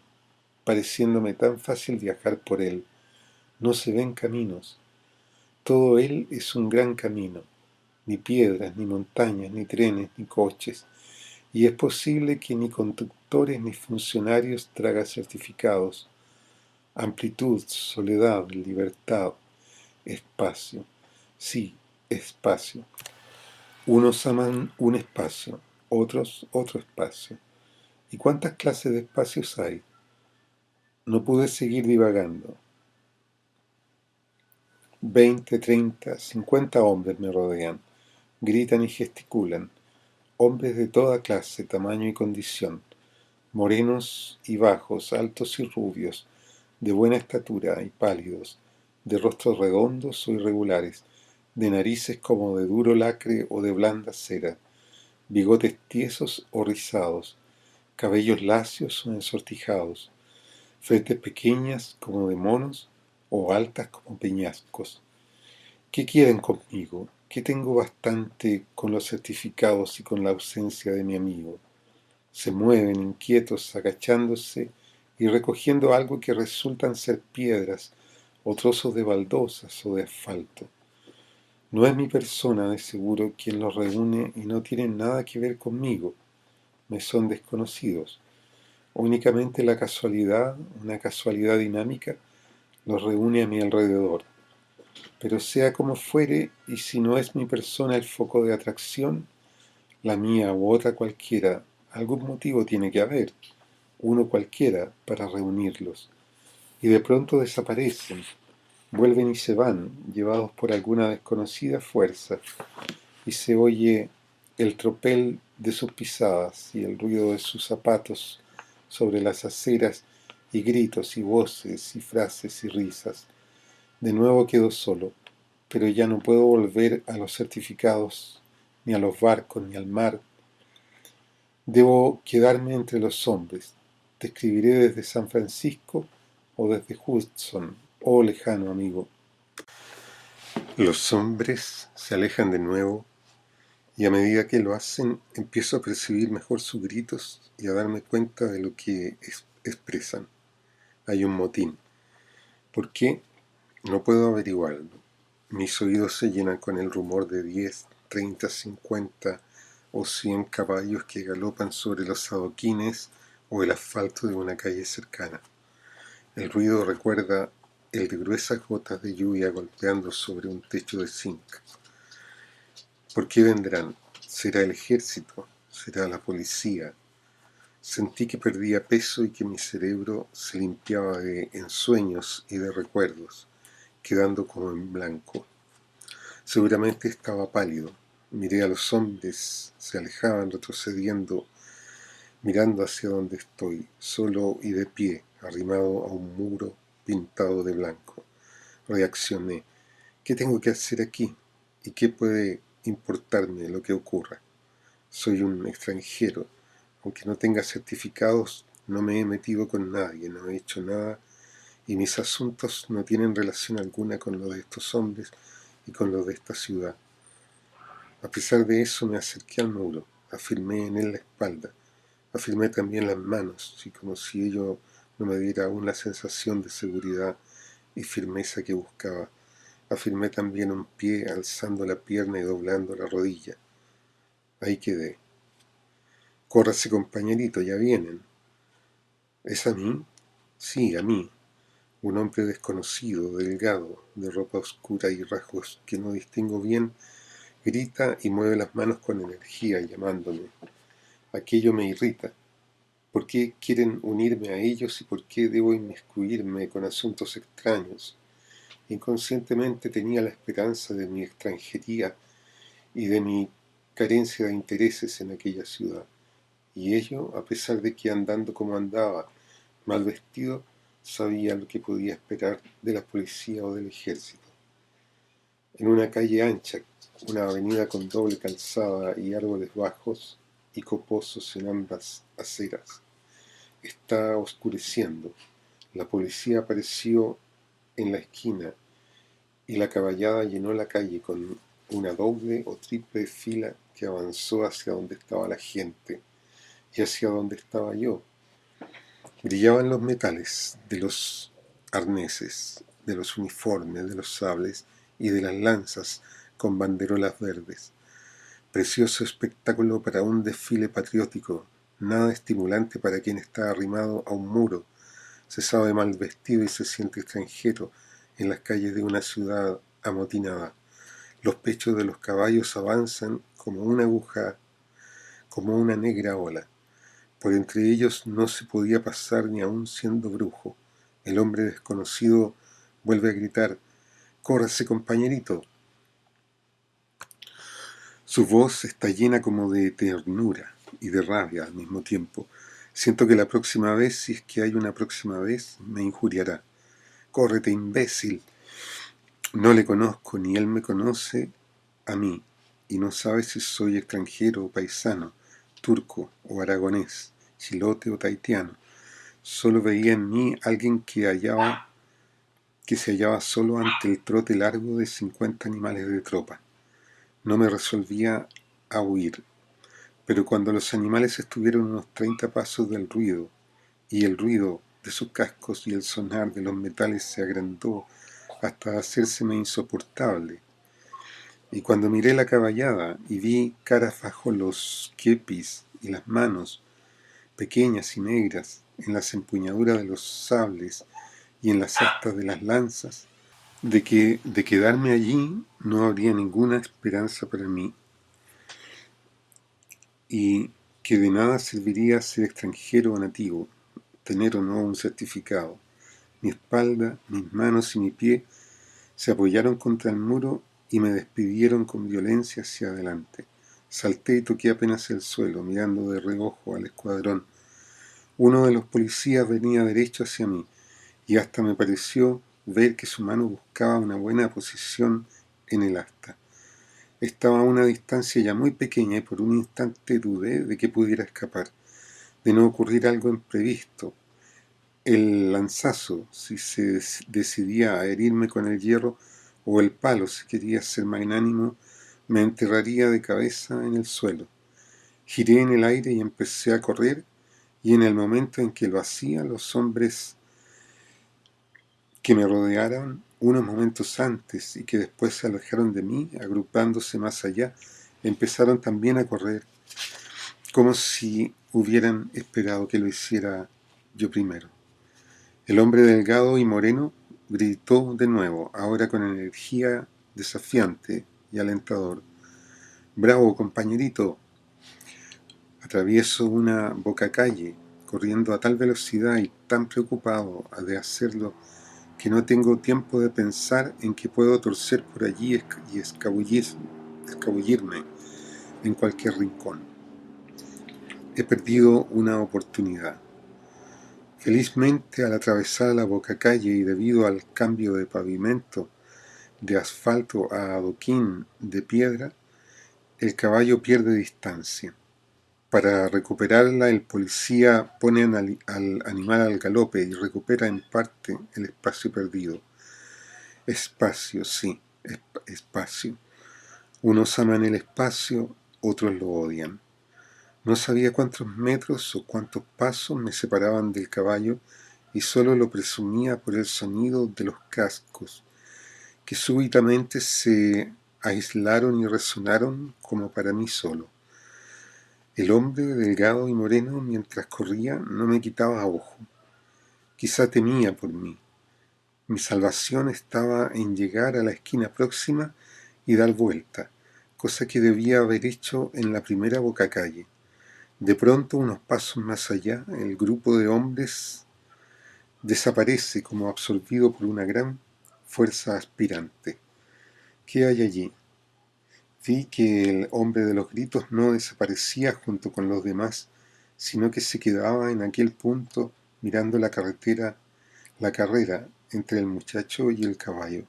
pareciéndome tan fácil viajar por él. No se ven caminos. Todo él es un gran camino. Ni piedras, ni montañas, ni trenes, ni coches. Y es posible que ni conductores ni funcionarios traga certificados. Amplitud, soledad, libertad, espacio. Sí, espacio. Unos aman un espacio, otros otro espacio. ¿Y cuántas clases de espacios hay? No pude seguir divagando. 20, 30, 50 hombres me rodean. Gritan y gesticulan. Hombres de toda clase, tamaño y condición. Morenos y bajos, altos y rubios, de buena estatura y pálidos, de rostros redondos o irregulares, de narices como de duro lacre o de blanda cera, bigotes tiesos o rizados, cabellos lacios o ensortijados, frentes pequeñas como de monos o altas como peñascos. ¿Qué quieren conmigo? ¿Qué tengo bastante con los certificados y con la ausencia de mi amigo? Se mueven inquietos, agachándose y recogiendo algo que resultan ser piedras o trozos de baldosas o de asfalto. No es mi persona, de seguro, quien los reúne y no tienen nada que ver conmigo, me son desconocidos. Únicamente la casualidad, una casualidad dinámica, los reúne a mi alrededor. Pero sea como fuere, y si no es mi persona el foco de atracción, la mía u otra cualquiera, algún motivo tiene que haber, uno cualquiera, para reunirlos. Y de pronto desaparecen, vuelven y se van, llevados por alguna desconocida fuerza, y se oye el tropel de sus pisadas y el ruido de sus zapatos sobre las aceras, y gritos y voces y frases y risas. De nuevo quedo solo, pero ya no puedo volver a los certificados, ni a los barcos, ni al mar. Debo quedarme entre los hombres. Te escribiré desde San Francisco o desde Hudson, oh lejano amigo. Los hombres se alejan de nuevo, y a medida que lo hacen empiezo a percibir mejor sus gritos y a darme cuenta de lo que expresan. Hay un motín. ¿Por qué? No puedo averiguarlo. Mis oídos se llenan con el rumor de 10, 30, 50 o 100 caballos que galopan sobre los adoquines o el asfalto de una calle cercana. El ruido recuerda el de gruesas gotas de lluvia golpeando sobre un techo de zinc. ¿Por qué vendrán? ¿Será el ejército? ¿Será la policía? Sentí que perdía peso y que mi cerebro se limpiaba de ensueños y de recuerdos, quedando como en blanco. Seguramente estaba pálido. Miré a los hombres, se alejaban retrocediendo, mirando hacia donde estoy, solo y de pie, arrimado a un muro pintado de blanco. Reaccioné. ¿Qué tengo que hacer aquí? ¿Y qué puede importarme lo que ocurra? Soy un extranjero. Aunque no tenga certificados, no me he metido con nadie, no he hecho nada, y mis asuntos no tienen relación alguna con los de estos hombres y con los de esta ciudad. A pesar de eso me acerqué al muro, afirmé en él la espalda, afirmé también las manos, y como si ello no me diera aún la sensación de seguridad y firmeza que buscaba, afirmé también un pie alzando la pierna y doblando la rodilla. Ahí quedé. Córrase, compañerito, ya vienen. ¿Es a mí? Sí, a mí. Un hombre desconocido, delgado, de ropa oscura y rasgos que no distingo bien, grita y mueve las manos con energía, llamándome. Aquello me irrita. ¿Por qué quieren unirme a ellos y por qué debo inmiscuirme con asuntos extraños? Inconscientemente tenía la esperanza de mi extranjería y de mi carencia de intereses en aquella ciudad. Y ello, a pesar de que andando como andaba, mal vestido, sabía lo que podía esperar de la policía o del ejército. En una calle ancha, una avenida con doble calzada y árboles bajos y coposos en ambas aceras. Está oscureciendo. La policía apareció en la esquina y la caballada llenó la calle con una doble o triple fila que avanzó hacia donde estaba la gente y hacia donde estaba yo. Brillaban los metales de los arneses, de los uniformes, de los sables y de las lanzas con banderolas verdes. Precioso espectáculo para un desfile patriótico, nada estimulante para quien está arrimado a un muro, se sabe mal vestido y se siente extranjero en las calles de una ciudad amotinada. Los pechos de los caballos avanzan como una aguja, como una negra ola. Por entre ellos no se podía pasar ni aun siendo brujo. El hombre desconocido vuelve a gritar: «¡Córrase, compañerito!». Su voz está llena como de ternura y de rabia al mismo tiempo. Siento que la próxima vez, si es que hay una próxima vez, me injuriará. «¡Córrete, imbécil!». No le conozco, ni él me conoce a mí, y no sabe si soy extranjero o paisano, turco o aragonés, chilote o tahitiano. Solo veía en mí alguien que se hallaba solo ante el trote largo de 50 animales de tropa. No me resolvía a huir, pero cuando los animales estuvieron unos 30 pasos del ruido, y el ruido de sus cascos y el sonar de los metales se agrandó hasta hacérseme insoportable, y cuando miré la caballada y vi caras bajo los kepis y las manos, pequeñas y negras, en las empuñaduras de los sables y en las astas de las lanzas, de que de quedarme allí no habría ninguna esperanza para mí, y que de nada serviría ser extranjero o nativo, tener o no un certificado. Mi espalda, mis manos y mi pie se apoyaron contra el muro y me despidieron con violencia hacia adelante. Salté y toqué apenas el suelo, mirando de reojo al escuadrón. Uno de los policías venía derecho hacia mí, y hasta me pareció ver que su mano buscaba una buena posición en el asta. Estaba a una distancia ya muy pequeña y por un instante dudé de que pudiera escapar, de no ocurrir algo imprevisto. El lanzazo, si se decidía a herirme con el hierro, o el palo, si quería ser magnánimo, me enterraría de cabeza en el suelo. Giré en el aire y empecé a correr, y en el momento en que lo hacía, los hombres que me rodearon unos momentos antes y que después se alejaron de mí, agrupándose más allá, empezaron también a correr, como si hubieran esperado que lo hiciera yo primero. El hombre delgado y moreno gritó de nuevo, ahora con energía desafiante y alentador: «¡Bravo, compañerito!». Atravieso una bocacalle, corriendo a tal velocidad y tan preocupado de hacerlo que no tengo tiempo de pensar en que puedo torcer por allí y escabullirme en cualquier rincón. He perdido una oportunidad. Felizmente, al atravesar la bocacalle y debido al cambio de pavimento de asfalto a adoquín de piedra, el caballo pierde distancia. Para recuperarla, el policía pone al animal al galope y recupera en parte el espacio perdido. Espacio, sí, espacio. Unos aman el espacio, otros lo odian. No sabía cuántos metros o cuántos pasos me separaban del caballo y solo lo presumía por el sonido de los cascos, que súbitamente se aislaron y resonaron como para mí solo. El hombre, delgado y moreno, mientras corría, no me quitaba ojo. Quizá temía por mí. Mi salvación estaba en llegar a la esquina próxima y dar vuelta, cosa que debía haber hecho en la primera bocacalle. De pronto, unos pasos más allá, el grupo de hombres desaparece como absorbido por una gran fuerza aspirante. ¿Qué hay allí? Vi que el hombre de los gritos no desaparecía junto con los demás, sino que se quedaba en aquel punto mirando la carrera entre el muchacho y el caballo.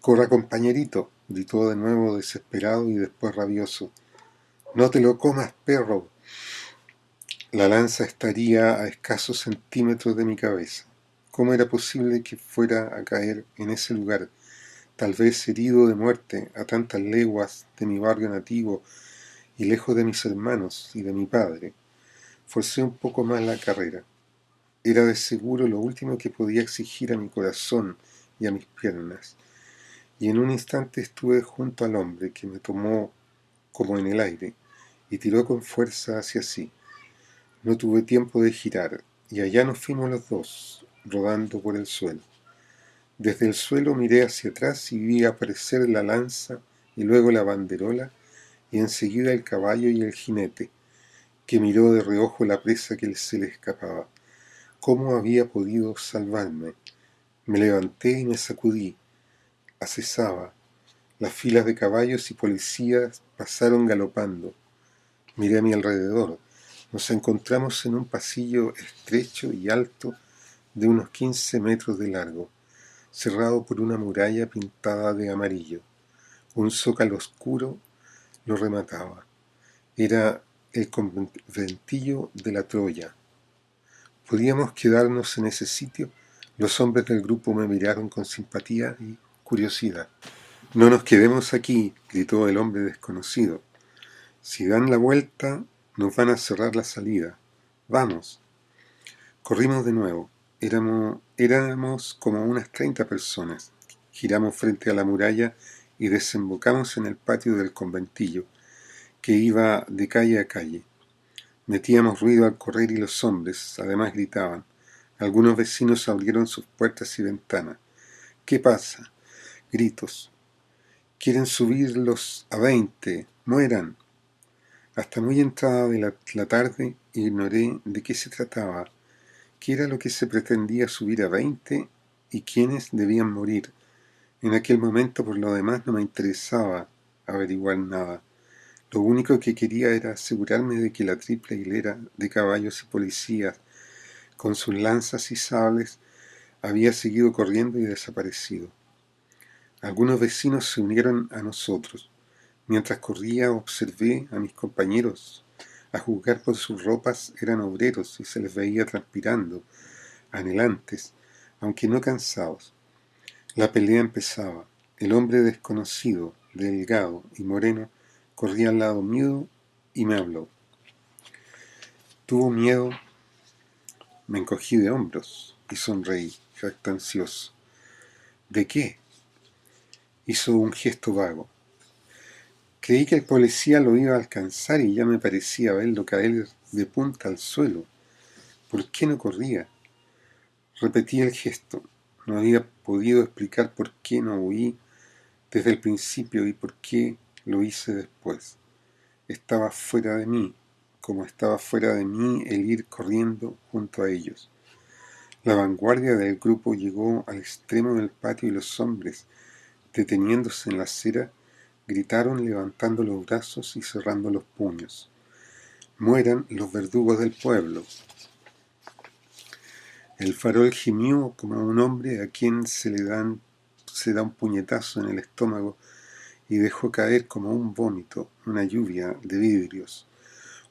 «¡Corra, compañerito!», gritó de nuevo desesperado y después rabioso. «¡No te lo comas, perro!». La lanza estaría a escasos centímetros de mi cabeza. ¿Cómo era posible que fuera a caer en ese lugar, tal vez herido de muerte, a tantas leguas de mi barrio nativo y lejos de mis hermanos y de mi padre? Forcé un poco más la carrera. Era de seguro lo último que podía exigir a mi corazón y a mis piernas, y en un instante estuve junto al hombre, que me tomó como en el aire y tiró con fuerza hacia sí. No tuve tiempo de girar, y allá nos fuimos los dos, rodando por el suelo. Desde el suelo miré hacia atrás y vi aparecer la lanza y luego la banderola y enseguida el caballo y el jinete, que miró de reojo la presa que se le escapaba. ¿Cómo había podido salvarme? Me levanté y me sacudí. Acesaba. Las filas de caballos y policías pasaron galopando. Miré a mi alrededor. Nos encontramos en un pasillo estrecho y alto de unos 15 metros de largo, cerrado por una muralla pintada de amarillo. Un zócalo oscuro lo remataba. Era el conventillo de la Troya. ¿Podíamos quedarnos en ese sitio? Los hombres del grupo me miraron con simpatía y curiosidad. «No nos quedemos aquí», gritó el hombre desconocido. «Si dan la vuelta, nos van a cerrar la salida. ¡Vamos!». Corrimos de nuevo. Éramos como unas 30 personas. Giramos frente a la muralla y desembocamos en el patio del conventillo, que iba de calle a calle. Metíamos ruido al correr y los hombres, además, gritaban. Algunos vecinos abrieron sus puertas y ventanas. ¿Qué pasa? Gritos. Quieren subirlos a 20. Mueran. Hasta muy entrada de la tarde ignoré de qué se trataba, qué era lo que se pretendía subir a 20 y quiénes debían morir. En aquel momento, por lo demás, no me interesaba averiguar nada. Lo único que quería era asegurarme de que la triple hilera de caballos y policías, con sus lanzas y sables, había seguido corriendo y desaparecido. Algunos vecinos se unieron a nosotros. Mientras corría observé a mis compañeros. A juzgar por sus ropas eran obreros y se les veía transpirando, anhelantes, aunque no cansados. La pelea empezaba. El hombre desconocido, delgado y moreno, corría al lado mío y me habló. Tuvo miedo, me encogí de hombros y sonreí, jactancioso. ¿De qué? Hizo un gesto vago. Creí que el policía lo iba a alcanzar y ya me parecía verlo caer de punta al suelo. ¿Por qué no corría? Repetí el gesto. No había podido explicar por qué no huí desde el principio y por qué lo hice después. Estaba fuera de mí, como estaba fuera de mí el ir corriendo junto a ellos. La vanguardia del grupo llegó al extremo del patio y los hombres, deteniéndose en la acera, gritaron levantando los brazos y cerrando los puños. Mueran los verdugos del pueblo. El farol gimió como un hombre a quien se da un puñetazo en el estómago y dejó caer como un vómito una lluvia de vidrios.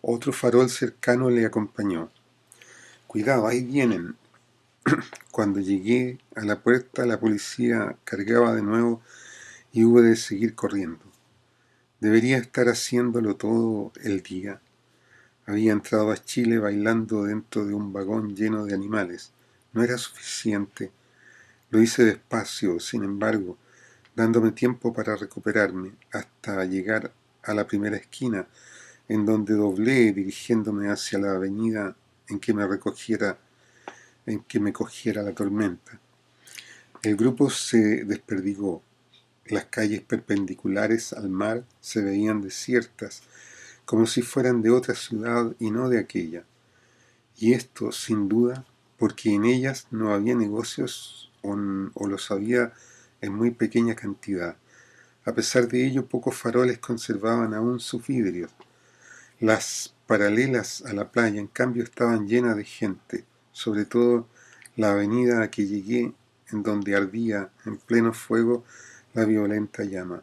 Otro farol cercano le acompañó. Cuidado, ahí vienen. Cuando llegué a la puerta, la policía cargaba de nuevo y hubo de seguir corriendo. Debería estar haciéndolo todo el día. Había entrado a Chile bailando dentro de un vagón lleno de animales. No era suficiente. Lo hice despacio, sin embargo, dándome tiempo para recuperarme, hasta llegar a la primera esquina, en donde doblé dirigiéndome hacia la avenida en que me cogiera la tormenta. El grupo se desperdigó. Las calles perpendiculares al mar se veían desiertas, como si fueran de otra ciudad y no de aquella. Y esto, sin duda, porque en ellas no había negocios o los había en muy pequeña cantidad. A pesar de ello, pocos faroles conservaban aún sus vidrios. Las paralelas a la playa, en cambio, estaban llenas de gente, sobre todo la avenida a que llegué, en donde ardía en pleno fuego la violenta llama.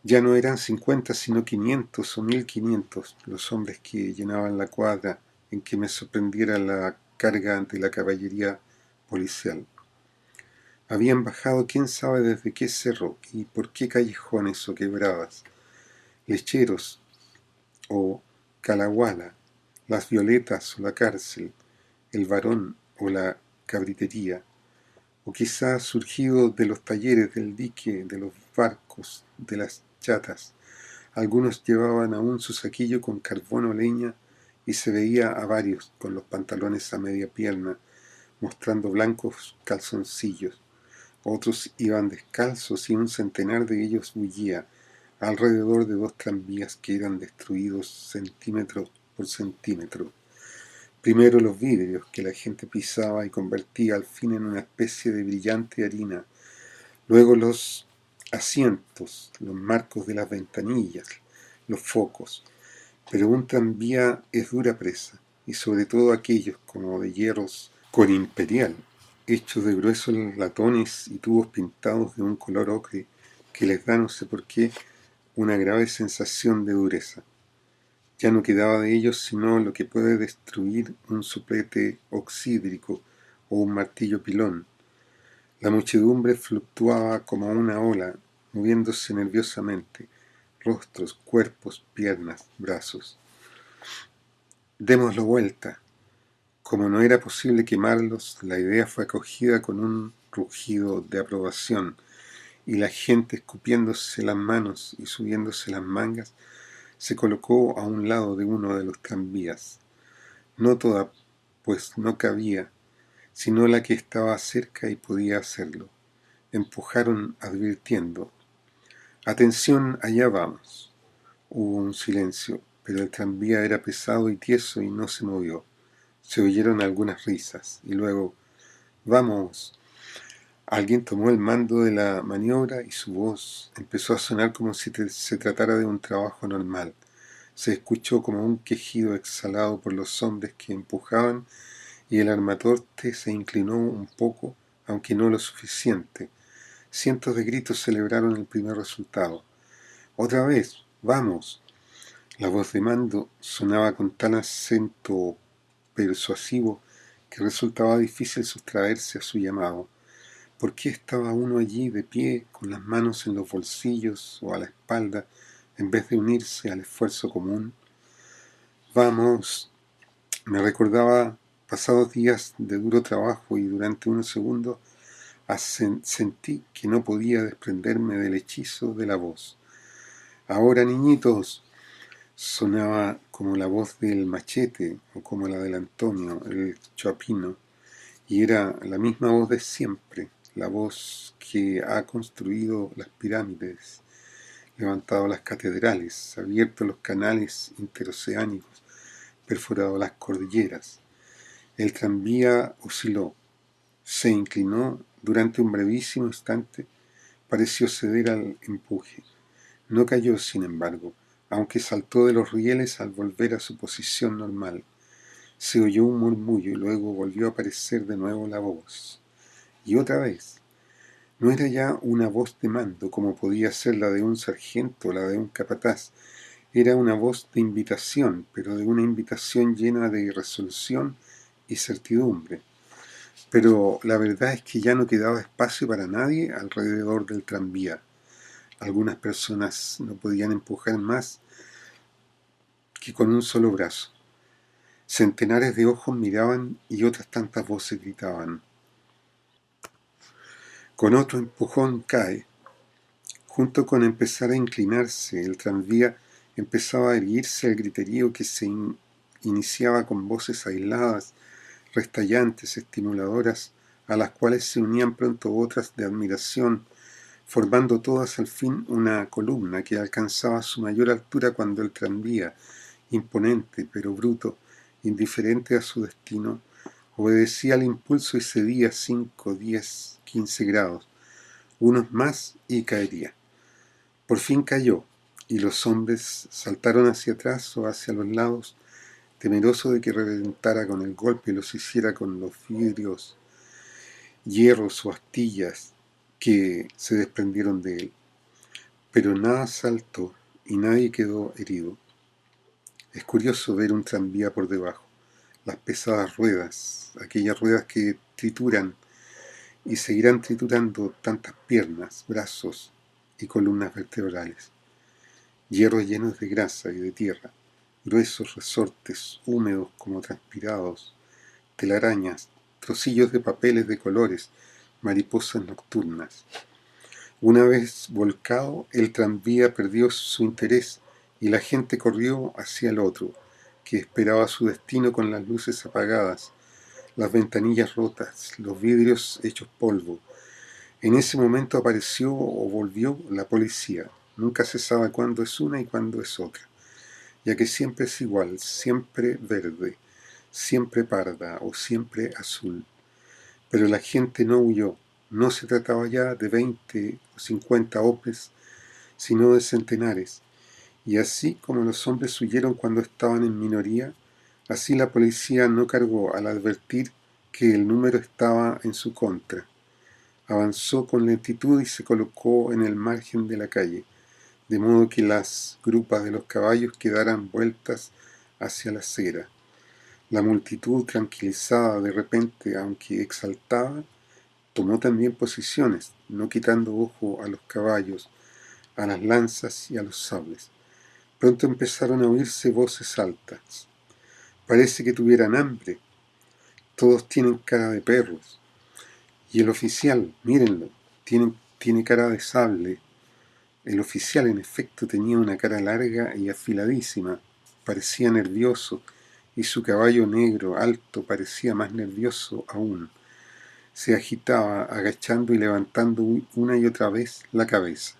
Ya no eran 50, sino 500 o 1500 los hombres que llenaban la cuadra en que me sorprendiera la carga ante la caballería policial. Habían bajado quién sabe desde qué cerro y por qué callejones o quebradas. Lecheros o Calahuala, las Violetas o la cárcel, el Varón o la cabritería, o quizá surgido de los talleres del dique, de los barcos, de las chatas. Algunos llevaban aún su saquillo con carbón o leña y se veía a varios con los pantalones a media pierna, mostrando blancos calzoncillos. Otros iban descalzos y un centenar de ellos bullía alrededor de 2 tranvías que eran destruidos centímetro por centímetro. Primero los vidrios que la gente pisaba y convertía al fin en una especie de brillante harina. Luego los asientos, los marcos de las ventanillas, los focos. Pero un tranvía es dura presa, y sobre todo aquellos como de hierros con imperial, hechos de gruesos latones y tubos pintados de un color ocre que les da, no sé por qué, una grave sensación de dureza. Ya no quedaba de ellos sino lo que puede destruir un soplete oxídrico o un martillo pilón. La muchedumbre fluctuaba como una ola, moviéndose nerviosamente, rostros, cuerpos, piernas, brazos. Démoslo vuelta. Como no era posible quemarlos, la idea fue acogida con un rugido de aprobación, y la gente, escupiéndose las manos y subiéndose las mangas, se colocó a un lado de uno de los tranvías. No toda, pues no cabía, sino la que estaba cerca y podía hacerlo. Empujaron advirtiendo: «Atención, allá vamos». Hubo un silencio, pero el tranvía era pesado y tieso y no se movió. Se oyeron algunas risas, y luego: «Vamos». Alguien tomó el mando de la maniobra y su voz empezó a sonar como si se tratara de un trabajo normal. Se escuchó como un quejido exhalado por los hombres que empujaban, y el armatoste se inclinó un poco, aunque no lo suficiente. Cientos de gritos celebraron el primer resultado. «¡Otra vez! ¡Vamos!». La voz de mando sonaba con tal acento persuasivo que resultaba difícil sustraerse a su llamado. ¿Por qué estaba uno allí de pie, con las manos en los bolsillos o a la espalda, en vez de unirse al esfuerzo común? «Vamos», me recordaba pasados días de duro trabajo, y durante unos segundos sentí que no podía desprenderme del hechizo de la voz. «Ahora, niñitos», sonaba como la voz del Machete o como la del Antonio, el Choapino, y era la misma voz de siempre, la voz que ha construido las pirámides, levantado las catedrales, abierto los canales interoceánicos, perforado las cordilleras. El tranvía osciló, se inclinó durante un brevísimo instante, pareció ceder al empuje. No cayó, sin embargo, aunque saltó de los rieles al volver a su posición normal. Se oyó un murmullo y luego volvió a aparecer de nuevo la voz. Y otra vez. No era ya una voz de mando, como podía ser la de un sargento o la de un capataz. Era una voz de invitación, pero de una invitación llena de resolución y certidumbre. Pero la verdad es que ya no quedaba espacio para nadie alrededor del tranvía. Algunas personas no podían empujar más que con un solo brazo. Centenares de ojos miraban y otras tantas voces gritaban. Con otro empujón cae. Junto con empezar a inclinarse, el tranvía empezaba a erguirse al griterío que se iniciaba con voces aisladas, restallantes, estimuladoras, a las cuales se unían pronto otras de admiración, formando todas al fin una columna que alcanzaba su mayor altura cuando el tranvía, imponente pero bruto, indiferente a su destino, obedecía al impulso y cedía 5, 10, 15 grados, unos más y caería. Por fin cayó, y los hombres saltaron hacia atrás o hacia los lados, temeroso de que reventara con el golpe y los hiciera con los vidrios, hierros o astillas que se desprendieron de él. Pero nada saltó y nadie quedó herido. Es curioso ver un tranvía por debajo, las pesadas ruedas, aquellas ruedas que trituran y seguirán triturando tantas piernas, brazos y columnas vertebrales. Hierros llenos de grasa y de tierra, gruesos resortes húmedos como transpirados, telarañas, trocillos de papeles de colores, mariposas nocturnas. Una vez volcado, el tranvía perdió su interés y la gente corrió hacia el otro, que esperaba su destino con las luces apagadas, las ventanillas rotas, los vidrios hechos polvo. En ese momento apareció o volvió la policía. Nunca se sabe cuándo es una y cuándo es otra, ya que siempre es igual, siempre verde, siempre parda o siempre azul. Pero la gente no huyó. No se trataba ya de 20 o 50 hombres, sino de centenares. Y así como los hombres huyeron cuando estaban en minoría, así la policía no cargó al advertir que el número estaba en su contra. Avanzó con lentitud y se colocó en el margen de la calle, de modo que las grupas de los caballos quedaran vueltas hacia la acera. La multitud, tranquilizada de repente, aunque exaltada, tomó también posiciones, no quitando ojo a los caballos, a las lanzas y a los sables. Pronto empezaron a oírse voces altas. «Parece que tuvieran hambre. Todos tienen cara de perros. Y el oficial, mírenlo, tienen tiene cara de sable. El oficial, en efecto, tenía una cara larga y afiladísima. Parecía nervioso, y su caballo negro, alto, parecía más nervioso aún. Se agitaba, agachando y levantando una y otra vez la cabeza.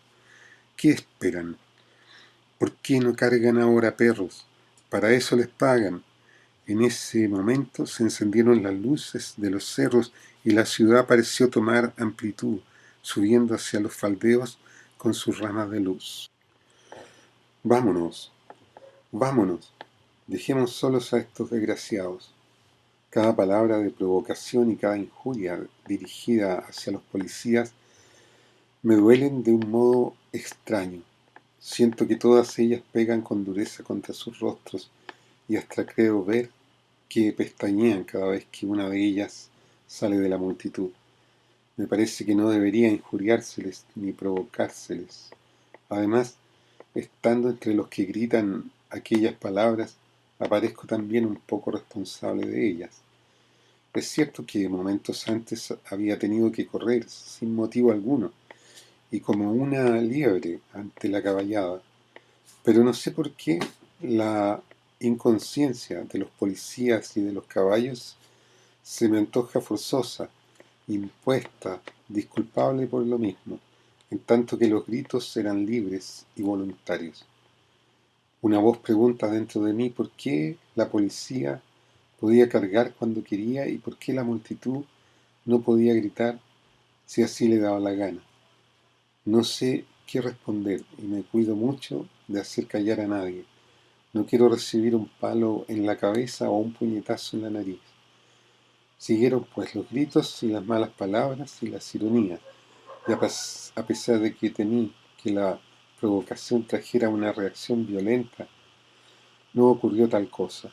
¿Qué esperan? ¿Por qué no cargan ahora perros? Para eso les pagan. En ese momento se encendieron las luces de los cerros y la ciudad pareció tomar amplitud, subiendo hacia los faldeos con sus ramas de luz. Vámonos, vámonos, dejemos solos a estos desgraciados. Cada palabra de provocación y cada injuria dirigida hacia los policías me duelen de un modo extraño. Siento que todas ellas pegan con dureza contra sus rostros y hasta creo ver que pestañean cada vez que una de ellas sale de la multitud. Me parece que no debería injuriárseles ni provocárseles. Además, estando entre los que gritan aquellas palabras, aparezco también un poco responsable de ellas. Es cierto que momentos antes había tenido que correr sin motivo alguno, y como una liebre ante la caballada, pero no sé por qué la inconsciencia de los policías y de los caballos se me antoja forzosa, impuesta, disculpable por lo mismo, en tanto que los gritos eran libres y voluntarios. Una voz pregunta dentro de mí por qué la policía podía cargar cuando quería y por qué la multitud no podía gritar si así le daba la gana. No sé qué responder y me cuido mucho de hacer callar a nadie. No quiero recibir un palo en la cabeza o un puñetazo en la nariz. Siguieron pues los gritos y las malas palabras y las ironías, y a pesar de que temí que la provocación trajera una reacción violenta, no ocurrió tal cosa.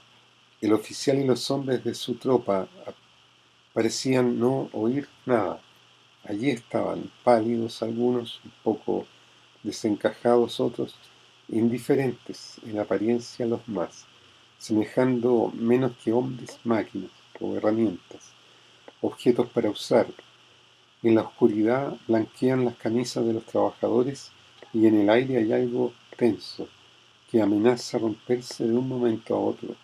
El oficial y los hombres de su tropa parecían no oír nada. Allí estaban, pálidos algunos, un poco desencajados otros, indiferentes en apariencia los más, semejando menos que hombres máquinas o herramientas, objetos para usar. En la oscuridad blanquean las camisas de los trabajadores y en el aire hay algo tenso que amenaza romperse de un momento a otro.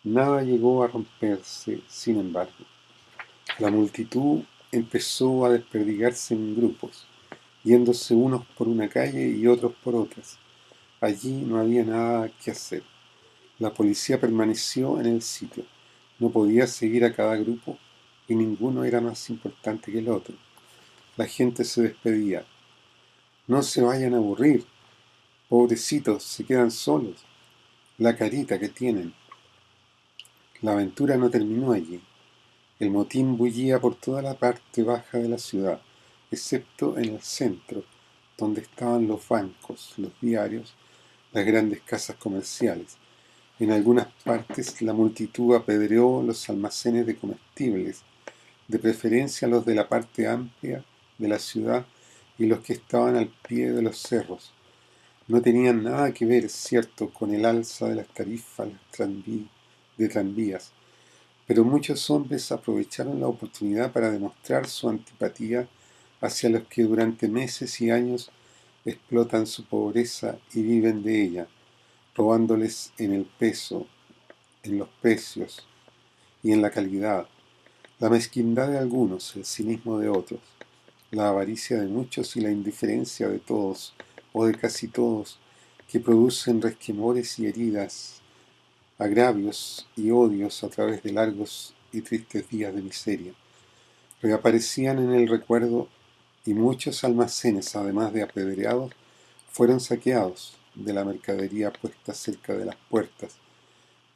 Nada llegó a romperse, sin embargo. La multitud empezó a desperdigarse en grupos, yéndose unos por una calle y otros por otras. Allí no había nada que hacer. La policía permaneció en el sitio. No podía seguir a cada grupo y ninguno era más importante que el otro. La gente se despedía. No se vayan a aburrir. Pobrecitos, se quedan solos. La carita que tienen. La aventura no terminó allí. El motín bullía por toda la parte baja de la ciudad, excepto en el centro, donde estaban los bancos, los diarios, las grandes casas comerciales. En algunas partes la multitud apedreó los almacenes de comestibles, de preferencia los de la parte amplia de la ciudad y los que estaban al pie de los cerros. No tenían nada que ver, cierto, con el alza de las tarifas de tranvías, pero muchos hombres aprovecharon la oportunidad para demostrar su antipatía hacia los que durante meses y años explotan su pobreza y viven de ella, robándoles en el peso, en los precios y en la calidad. La mezquindad de algunos, el cinismo de otros, la avaricia de muchos y la indiferencia de todos, o de casi todos, que producen resquemores y heridas, agravios y odios a través de largos y tristes días de miseria. Reaparecían en el recuerdo y muchos almacenes, además de apedreados, fueron saqueados de la mercadería puesta cerca de las puertas,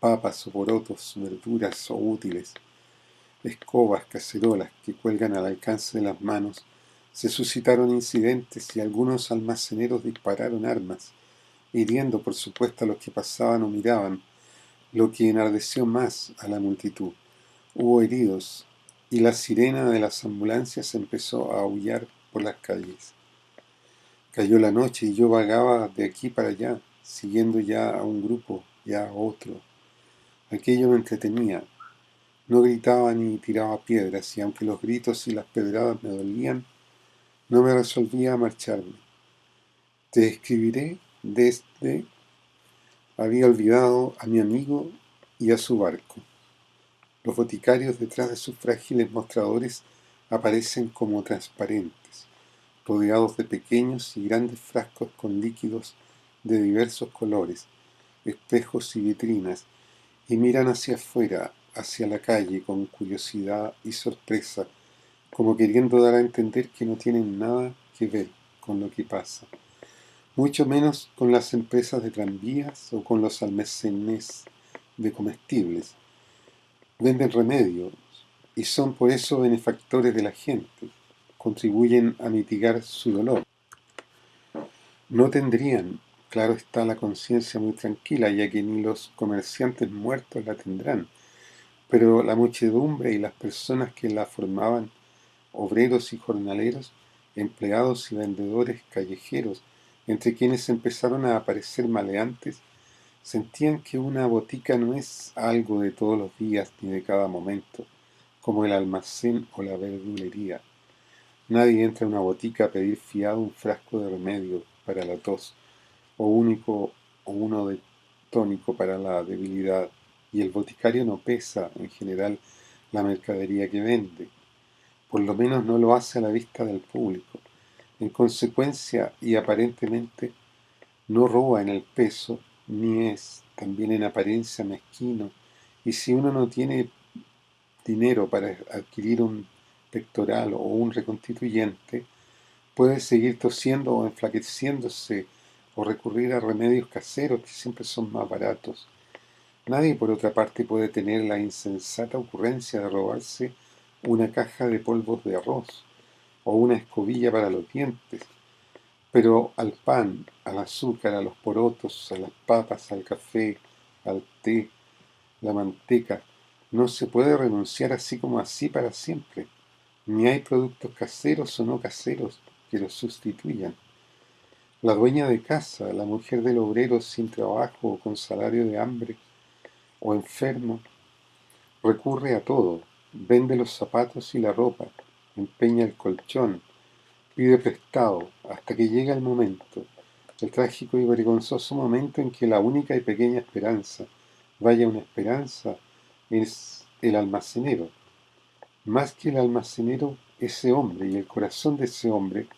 papas o porotos, verduras o útiles, escobas, cacerolas que cuelgan al alcance de las manos. Se suscitaron incidentes y algunos almaceneros dispararon armas, hiriendo por supuesto a los que pasaban o miraban, lo que enardeció más a la multitud. Hubo heridos, y la sirena de las ambulancias empezó a aullar por las calles. Cayó la noche y yo vagaba de aquí para allá, siguiendo ya a un grupo, ya a otro. Aquello me entretenía. No gritaba ni tiraba piedras, y aunque los gritos y las pedradas me dolían, No me resolvía a marcharme. Te escribiré desde... Había olvidado a mi amigo y a su barco. Los boticarios detrás de sus frágiles mostradores aparecen como transparentes, rodeados de pequeños y grandes frascos con líquidos de diversos colores, espejos y vitrinas, y miran hacia afuera, hacia la calle, con curiosidad y sorpresa, como queriendo dar a entender que no tienen nada que ver con lo que pasa, mucho menos con las empresas de tranvías o con los almacenes de comestibles. Venden remedios y son por eso benefactores de la gente, contribuyen a mitigar su dolor. No tendrían, claro está, la conciencia muy tranquila, ya que ni los comerciantes muertos la tendrán, pero la muchedumbre y las personas que la formaban, obreros y jornaleros, empleados y vendedores callejeros, entre quienes empezaron a aparecer maleantes, sentían que una botica no es algo de todos los días ni de cada momento, como el almacén o la verdulería. Nadie entra a una botica a pedir fiado un frasco de remedio para la tos, o uno de tónico para la debilidad, y el boticario no pesa, en general, la mercadería que vende. Por lo menos no lo hace a la vista del público. En consecuencia, y aparentemente, no roba en el peso, ni es, también en apariencia, mezquino, y si uno no tiene dinero para adquirir un pectoral o un reconstituyente, puede seguir tosiendo o enflaqueciéndose o recurrir a remedios caseros que siempre son más baratos. Nadie, por otra parte, puede tener la insensata ocurrencia de robarse una caja de polvos de arroz o una escobilla para los dientes, pero al pan, al azúcar, a los porotos, a las papas, al café, al té, la manteca, no se puede renunciar así como así para siempre, ni hay productos caseros o no caseros que los sustituyan. La dueña de casa, la mujer del obrero sin trabajo o con salario de hambre o enfermo, recurre a todo, vende los zapatos y la ropa, empeña el colchón, pide prestado, hasta que llega el momento, el trágico y vergonzoso momento en que la única y pequeña esperanza, vaya una esperanza, es el almacenero. Más que el almacenero, ese hombre y el corazón de ese hombre,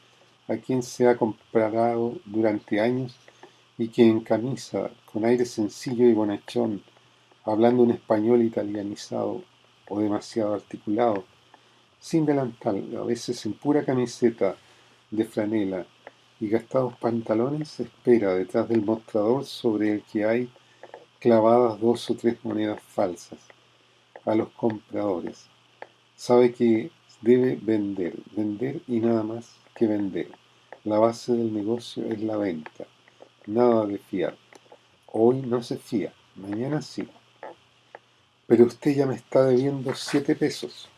a quien se ha comparado durante años y que en camisa, con aire sencillo y bonachón, hablando un español italianizado o demasiado articulado, sin delantal, a veces en pura camiseta de franela y gastados pantalones, espera detrás del mostrador sobre el que hay clavadas 2 o 3 monedas falsas a los compradores. Sabe que debe vender, vender y nada más que vender. La base del negocio es la venta, nada de fiar. Hoy no se fía, mañana sí. Pero usted ya me está debiendo 7 pesos.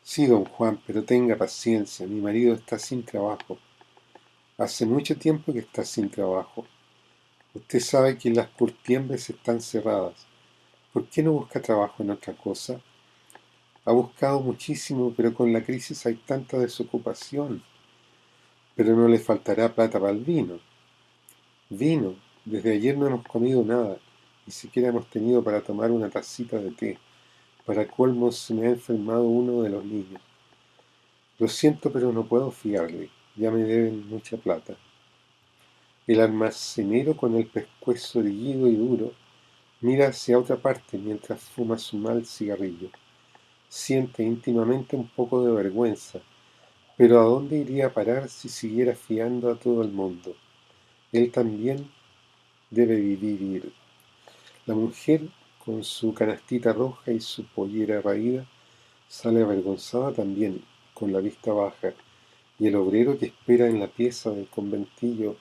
Sí, don Juan, pero tenga paciencia, mi marido está sin trabajo. Hace mucho tiempo que está sin trabajo. Usted sabe que las curtiembres están cerradas. ¿Por qué no busca trabajo en otra cosa? Ha buscado muchísimo, pero con la crisis hay tanta desocupación. Pero no le faltará plata para el vino. Vino. Desde ayer no hemos comido nada. Ni siquiera hemos tenido para tomar una tacita de té. Para colmo se me ha enfermado uno de los niños. Lo siento, pero no puedo fiarle. Ya me deben mucha plata. El almacenero, con el pescuezo erguido y duro, mira hacia otra parte mientras fuma su mal cigarrillo. Siente íntimamente un poco de vergüenza, pero ¿a dónde iría a parar si siguiera fiando a todo el mundo? Él también debe vivir. La mujer, con su canastita roja y su pollera raída, sale avergonzada también, con la vista baja, y el obrero que espera en la pieza del conventillo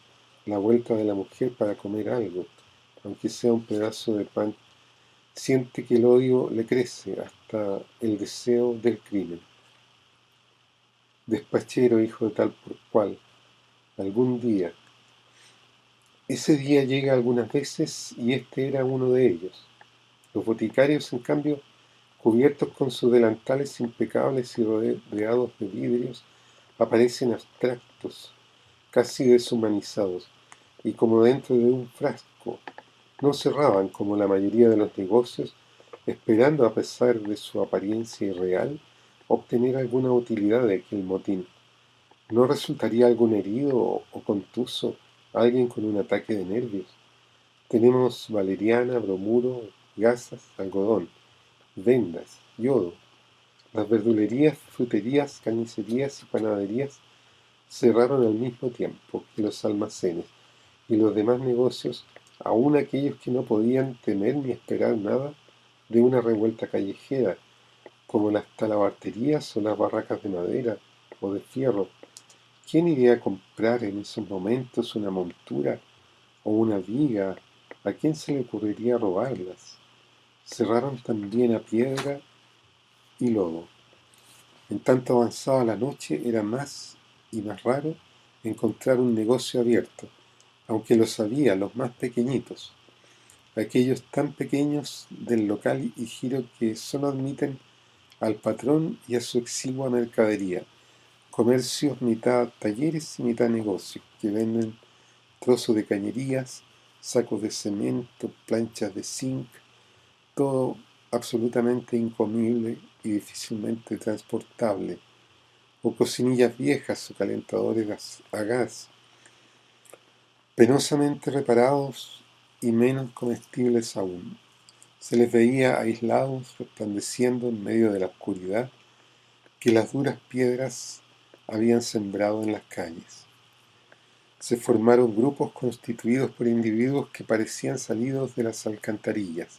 la vuelta de la mujer para comer algo, aunque sea un pedazo de pan, siente que el odio le crece hasta el deseo del crimen. Despachero, hijo de tal por cual, algún día. Ese día llega algunas veces y este era uno de ellos. Los boticarios, en cambio, cubiertos con sus delantales impecables y rodeados de vidrios, aparecen abstractos, casi deshumanizados, y como dentro de un frasco. No cerraban como la mayoría de los negocios, esperando, a pesar de su apariencia irreal, obtener alguna utilidad de aquel motín. ¿No resultaría algún herido o contuso, alguien con un ataque de nervios? Tenemos valeriana, bromuro, gasas, algodón, vendas, yodo. Las verdulerías, fruterías, carnicerías y panaderías cerraron al mismo tiempo que los almacenes, y los demás negocios, aun aquellos que no podían temer ni esperar nada de una revuelta callejera, como las talabarterías o las barracas de madera o de fierro. ¿Quién iría a comprar en esos momentos una montura o una viga? ¿A quién se le ocurriría robarlas? Cerraron también a piedra y lodo. En tanto avanzaba la noche, era más y más raro encontrar un negocio abierto, aunque los había, los más pequeñitos, aquellos tan pequeños del local y giro que solo admiten al patrón y a su exigua mercadería, comercios mitad talleres y mitad negocios, que venden trozos de cañerías, sacos de cemento, planchas de zinc, todo absolutamente incomible y difícilmente transportable, o cocinillas viejas o calentadores a gas, penosamente reparados y menos comestibles aún. Se les veía aislados, resplandeciendo en medio de la oscuridad que las duras piedras habían sembrado en las calles. Se formaron grupos constituidos por individuos que parecían salidos de las alcantarillas.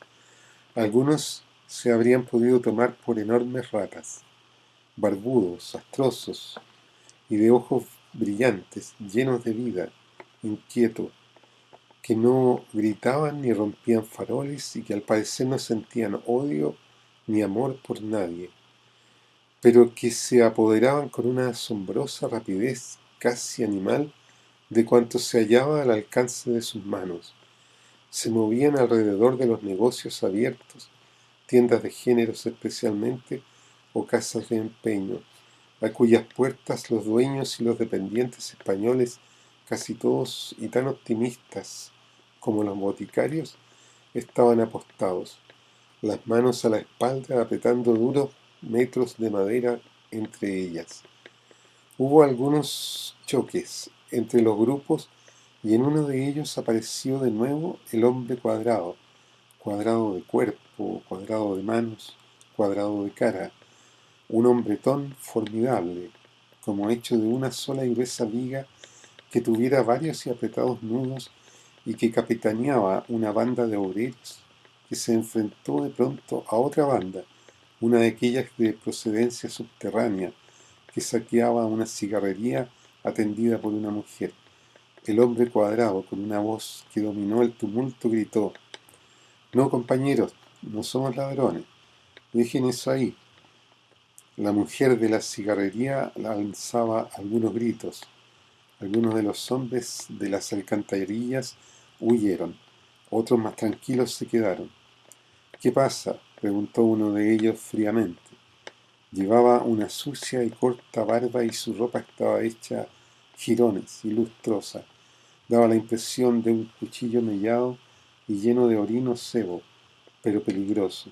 Algunos se habrían podido tomar por enormes ratas, barbudos, astrosos y de ojos brillantes, llenos de vida, inquietos, que no gritaban ni rompían faroles y que al parecer no sentían odio ni amor por nadie, pero que se apoderaban con una asombrosa rapidez casi animal de cuanto se hallaba al alcance de sus manos. Se movían alrededor de los negocios abiertos, tiendas de géneros especialmente, o casas de empeño, a cuyas puertas los dueños y los dependientes españoles, casi todos y tan optimistas como los boticarios, estaban apostados, las manos a la espalda apretando duros metros de madera entre ellas. Hubo algunos choques entre los grupos y en uno de ellos apareció de nuevo el hombre cuadrado, cuadrado de cuerpo, cuadrado de manos, cuadrado de cara, un hombretón formidable, como hecho de una sola y gruesa viga que tuviera varios y apretados nudos y que capitaneaba una banda de obreros que se enfrentó de pronto a otra banda, una de aquellas de procedencia subterránea, que saqueaba una cigarrería atendida por una mujer. El hombre cuadrado, con una voz que dominó el tumulto, gritó: «No, compañeros, no somos ladrones, dejen eso ahí». La mujer de la cigarrería lanzaba algunos gritos. Algunos de los hombres de las alcantarillas huyeron, otros más tranquilos se quedaron. «¿Qué pasa?», preguntó uno de ellos fríamente. Llevaba una sucia y corta barba y su ropa estaba hecha jirones y lustrosa. Daba la impresión de un cuchillo mellado y lleno de orino sebo, pero peligroso.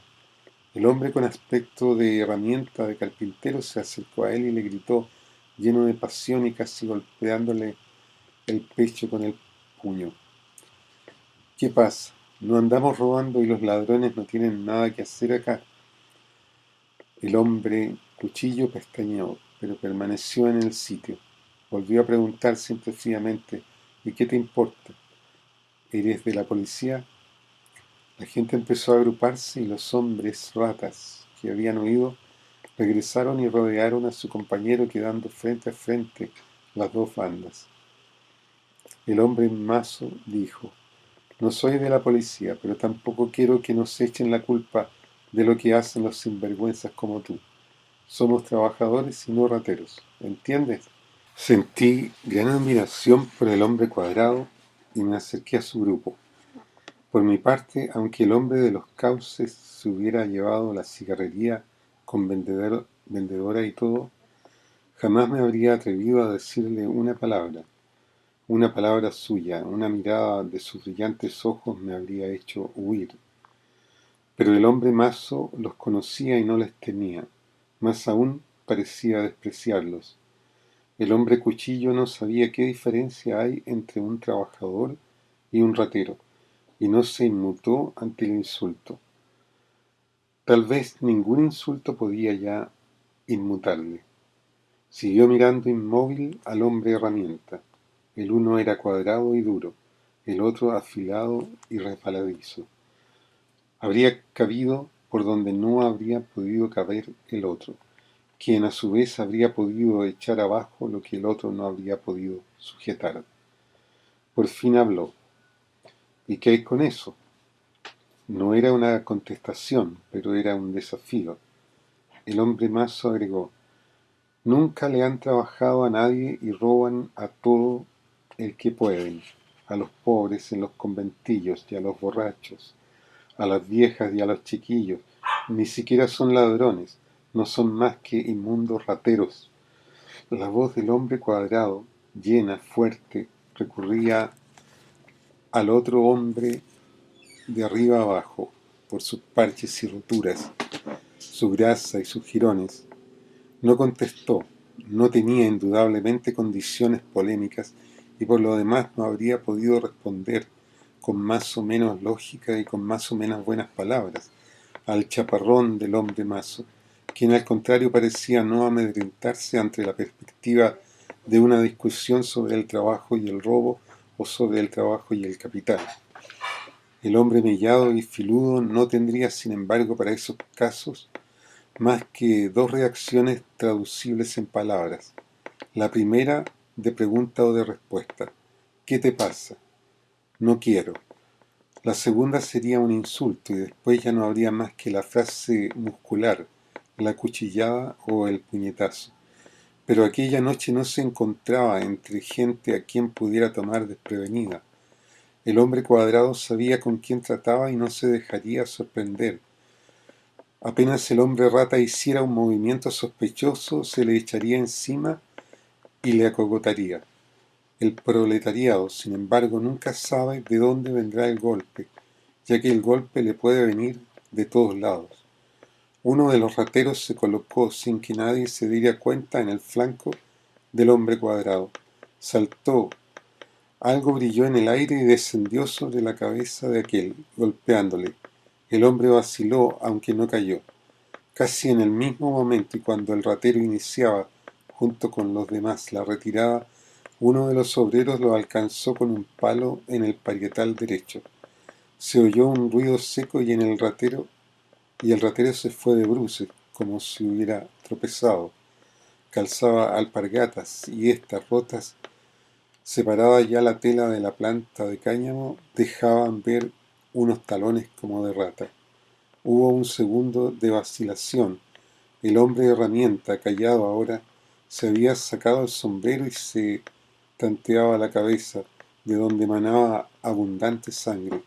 El hombre con aspecto de herramienta de carpintero se acercó a él y le gritó, lleno de pasión y casi golpeándole el pecho con el puño: «¿Qué pasa? ¿No andamos robando y los ladrones no tienen nada que hacer acá?». El hombre cuchillo pestañeó, pero permaneció en el sitio. Volvió a preguntar siempre fríamente: «¿Y qué te importa? ¿Eres de la policía?». La gente empezó a agruparse y los hombres ratas que habían huido regresaron y rodearon a su compañero, quedando frente a frente las dos bandas. El hombre mazo dijo: «No soy de la policía, pero tampoco quiero que nos echen la culpa de lo que hacen los sinvergüenzas como tú. Somos trabajadores y no rateros, ¿entiendes?». Sentí gran admiración por el hombre cuadrado y me acerqué a su grupo. Por mi parte, aunque el hombre de los cauces se hubiera llevado la cigarrería con vendedora y todo, Jamás me habría atrevido a decirle una palabra suya, una mirada de sus brillantes ojos me habría hecho huir. Pero el hombre mazo los conocía y no les temía, más aún parecía despreciarlos. El hombre cuchillo no sabía qué diferencia hay entre un trabajador y un ratero, y no se inmutó ante el insulto. Tal vez ningún insulto podía ya inmutarle. Siguió mirando inmóvil al hombre herramienta. El uno era cuadrado y duro, el otro afilado y resbaladizo. Habría cabido por donde no habría podido caber el otro, quien a su vez habría podido echar abajo lo que el otro no habría podido sujetar. Por fin habló. ¿Y qué hay con eso? No era una contestación, pero era un desafío. El hombre mazo agregó: nunca le han trabajado a nadie y roban a todo el que pueden, a los pobres en los conventillos y a los borrachos, a las viejas y a los chiquillos. Ni siquiera son ladrones, no son más que inmundos rateros. La voz del hombre cuadrado, llena, fuerte, recurría al otro hombre de arriba abajo, por sus parches y roturas, su grasa y sus jirones. No contestó, no tenía indudablemente condiciones polémicas y por lo demás no habría podido responder con más o menos lógica y con más o menos buenas palabras al chaparrón del hombre mazo, quien al contrario parecía no amedrentarse ante la perspectiva de una discusión sobre el trabajo y el robo o sobre el trabajo y el capital. El hombre mellado y filudo no tendría, sin embargo, para esos casos, más que dos reacciones traducibles en palabras. La primera, de pregunta o de respuesta. ¿Qué te pasa? No quiero. La segunda sería un insulto y después ya no habría más que la frase muscular, la cuchillada o el puñetazo. Pero aquella noche no se encontraba entre gente a quien pudiera tomar desprevenida. El hombre cuadrado sabía con quién trataba y no se dejaría sorprender. Apenas el hombre rata hiciera un movimiento sospechoso, se le echaría encima y le acogotaría. El proletariado, sin embargo, nunca sabe de dónde vendrá el golpe, ya que el golpe le puede venir de todos lados. Uno de los rateros se colocó sin que nadie se diera cuenta en el flanco del hombre cuadrado. Saltó, algo brilló en el aire y descendió sobre la cabeza de aquel, golpeándole. El hombre vaciló, aunque no cayó. Casi en el mismo momento y cuando el ratero iniciaba, junto con los demás, la retirada, uno de los obreros lo alcanzó con un palo en el parietal derecho. Se oyó un ruido seco y el ratero se fue de bruces, como si hubiera tropezado. Calzaba alpargatas y estas rotas, separada ya la tela de la planta de cáñamo, dejaban ver unos talones como de rata. Hubo un segundo de vacilación. El hombre de herramienta, callado ahora, se había sacado el sombrero y se tanteaba la cabeza, de donde manaba abundante sangre.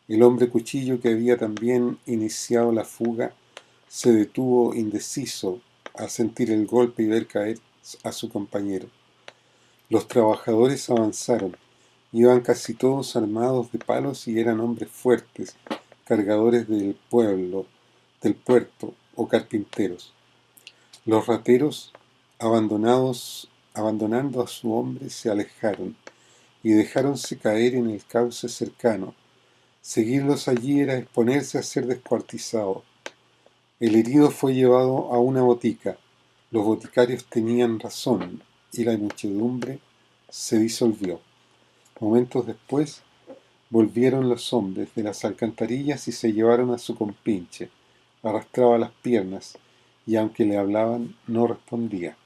El hombre cuchillo, que había también iniciado la fuga, se detuvo indeciso al sentir el golpe y ver caer a su compañero. Los trabajadores avanzaron. Iban casi todos armados de palos y eran hombres fuertes, cargadores del puerto o carpinteros. Los rateros, abandonando a su hombre, se alejaron y dejáronse caer en el cauce cercano. Seguirlos allí era exponerse a ser descuartizado. El herido fue llevado a una botica. Los boticarios tenían razón y la muchedumbre se disolvió. Momentos después volvieron los hombres de las alcantarillas y se llevaron a su compinche. Arrastraba las piernas y aunque le hablaban no respondía.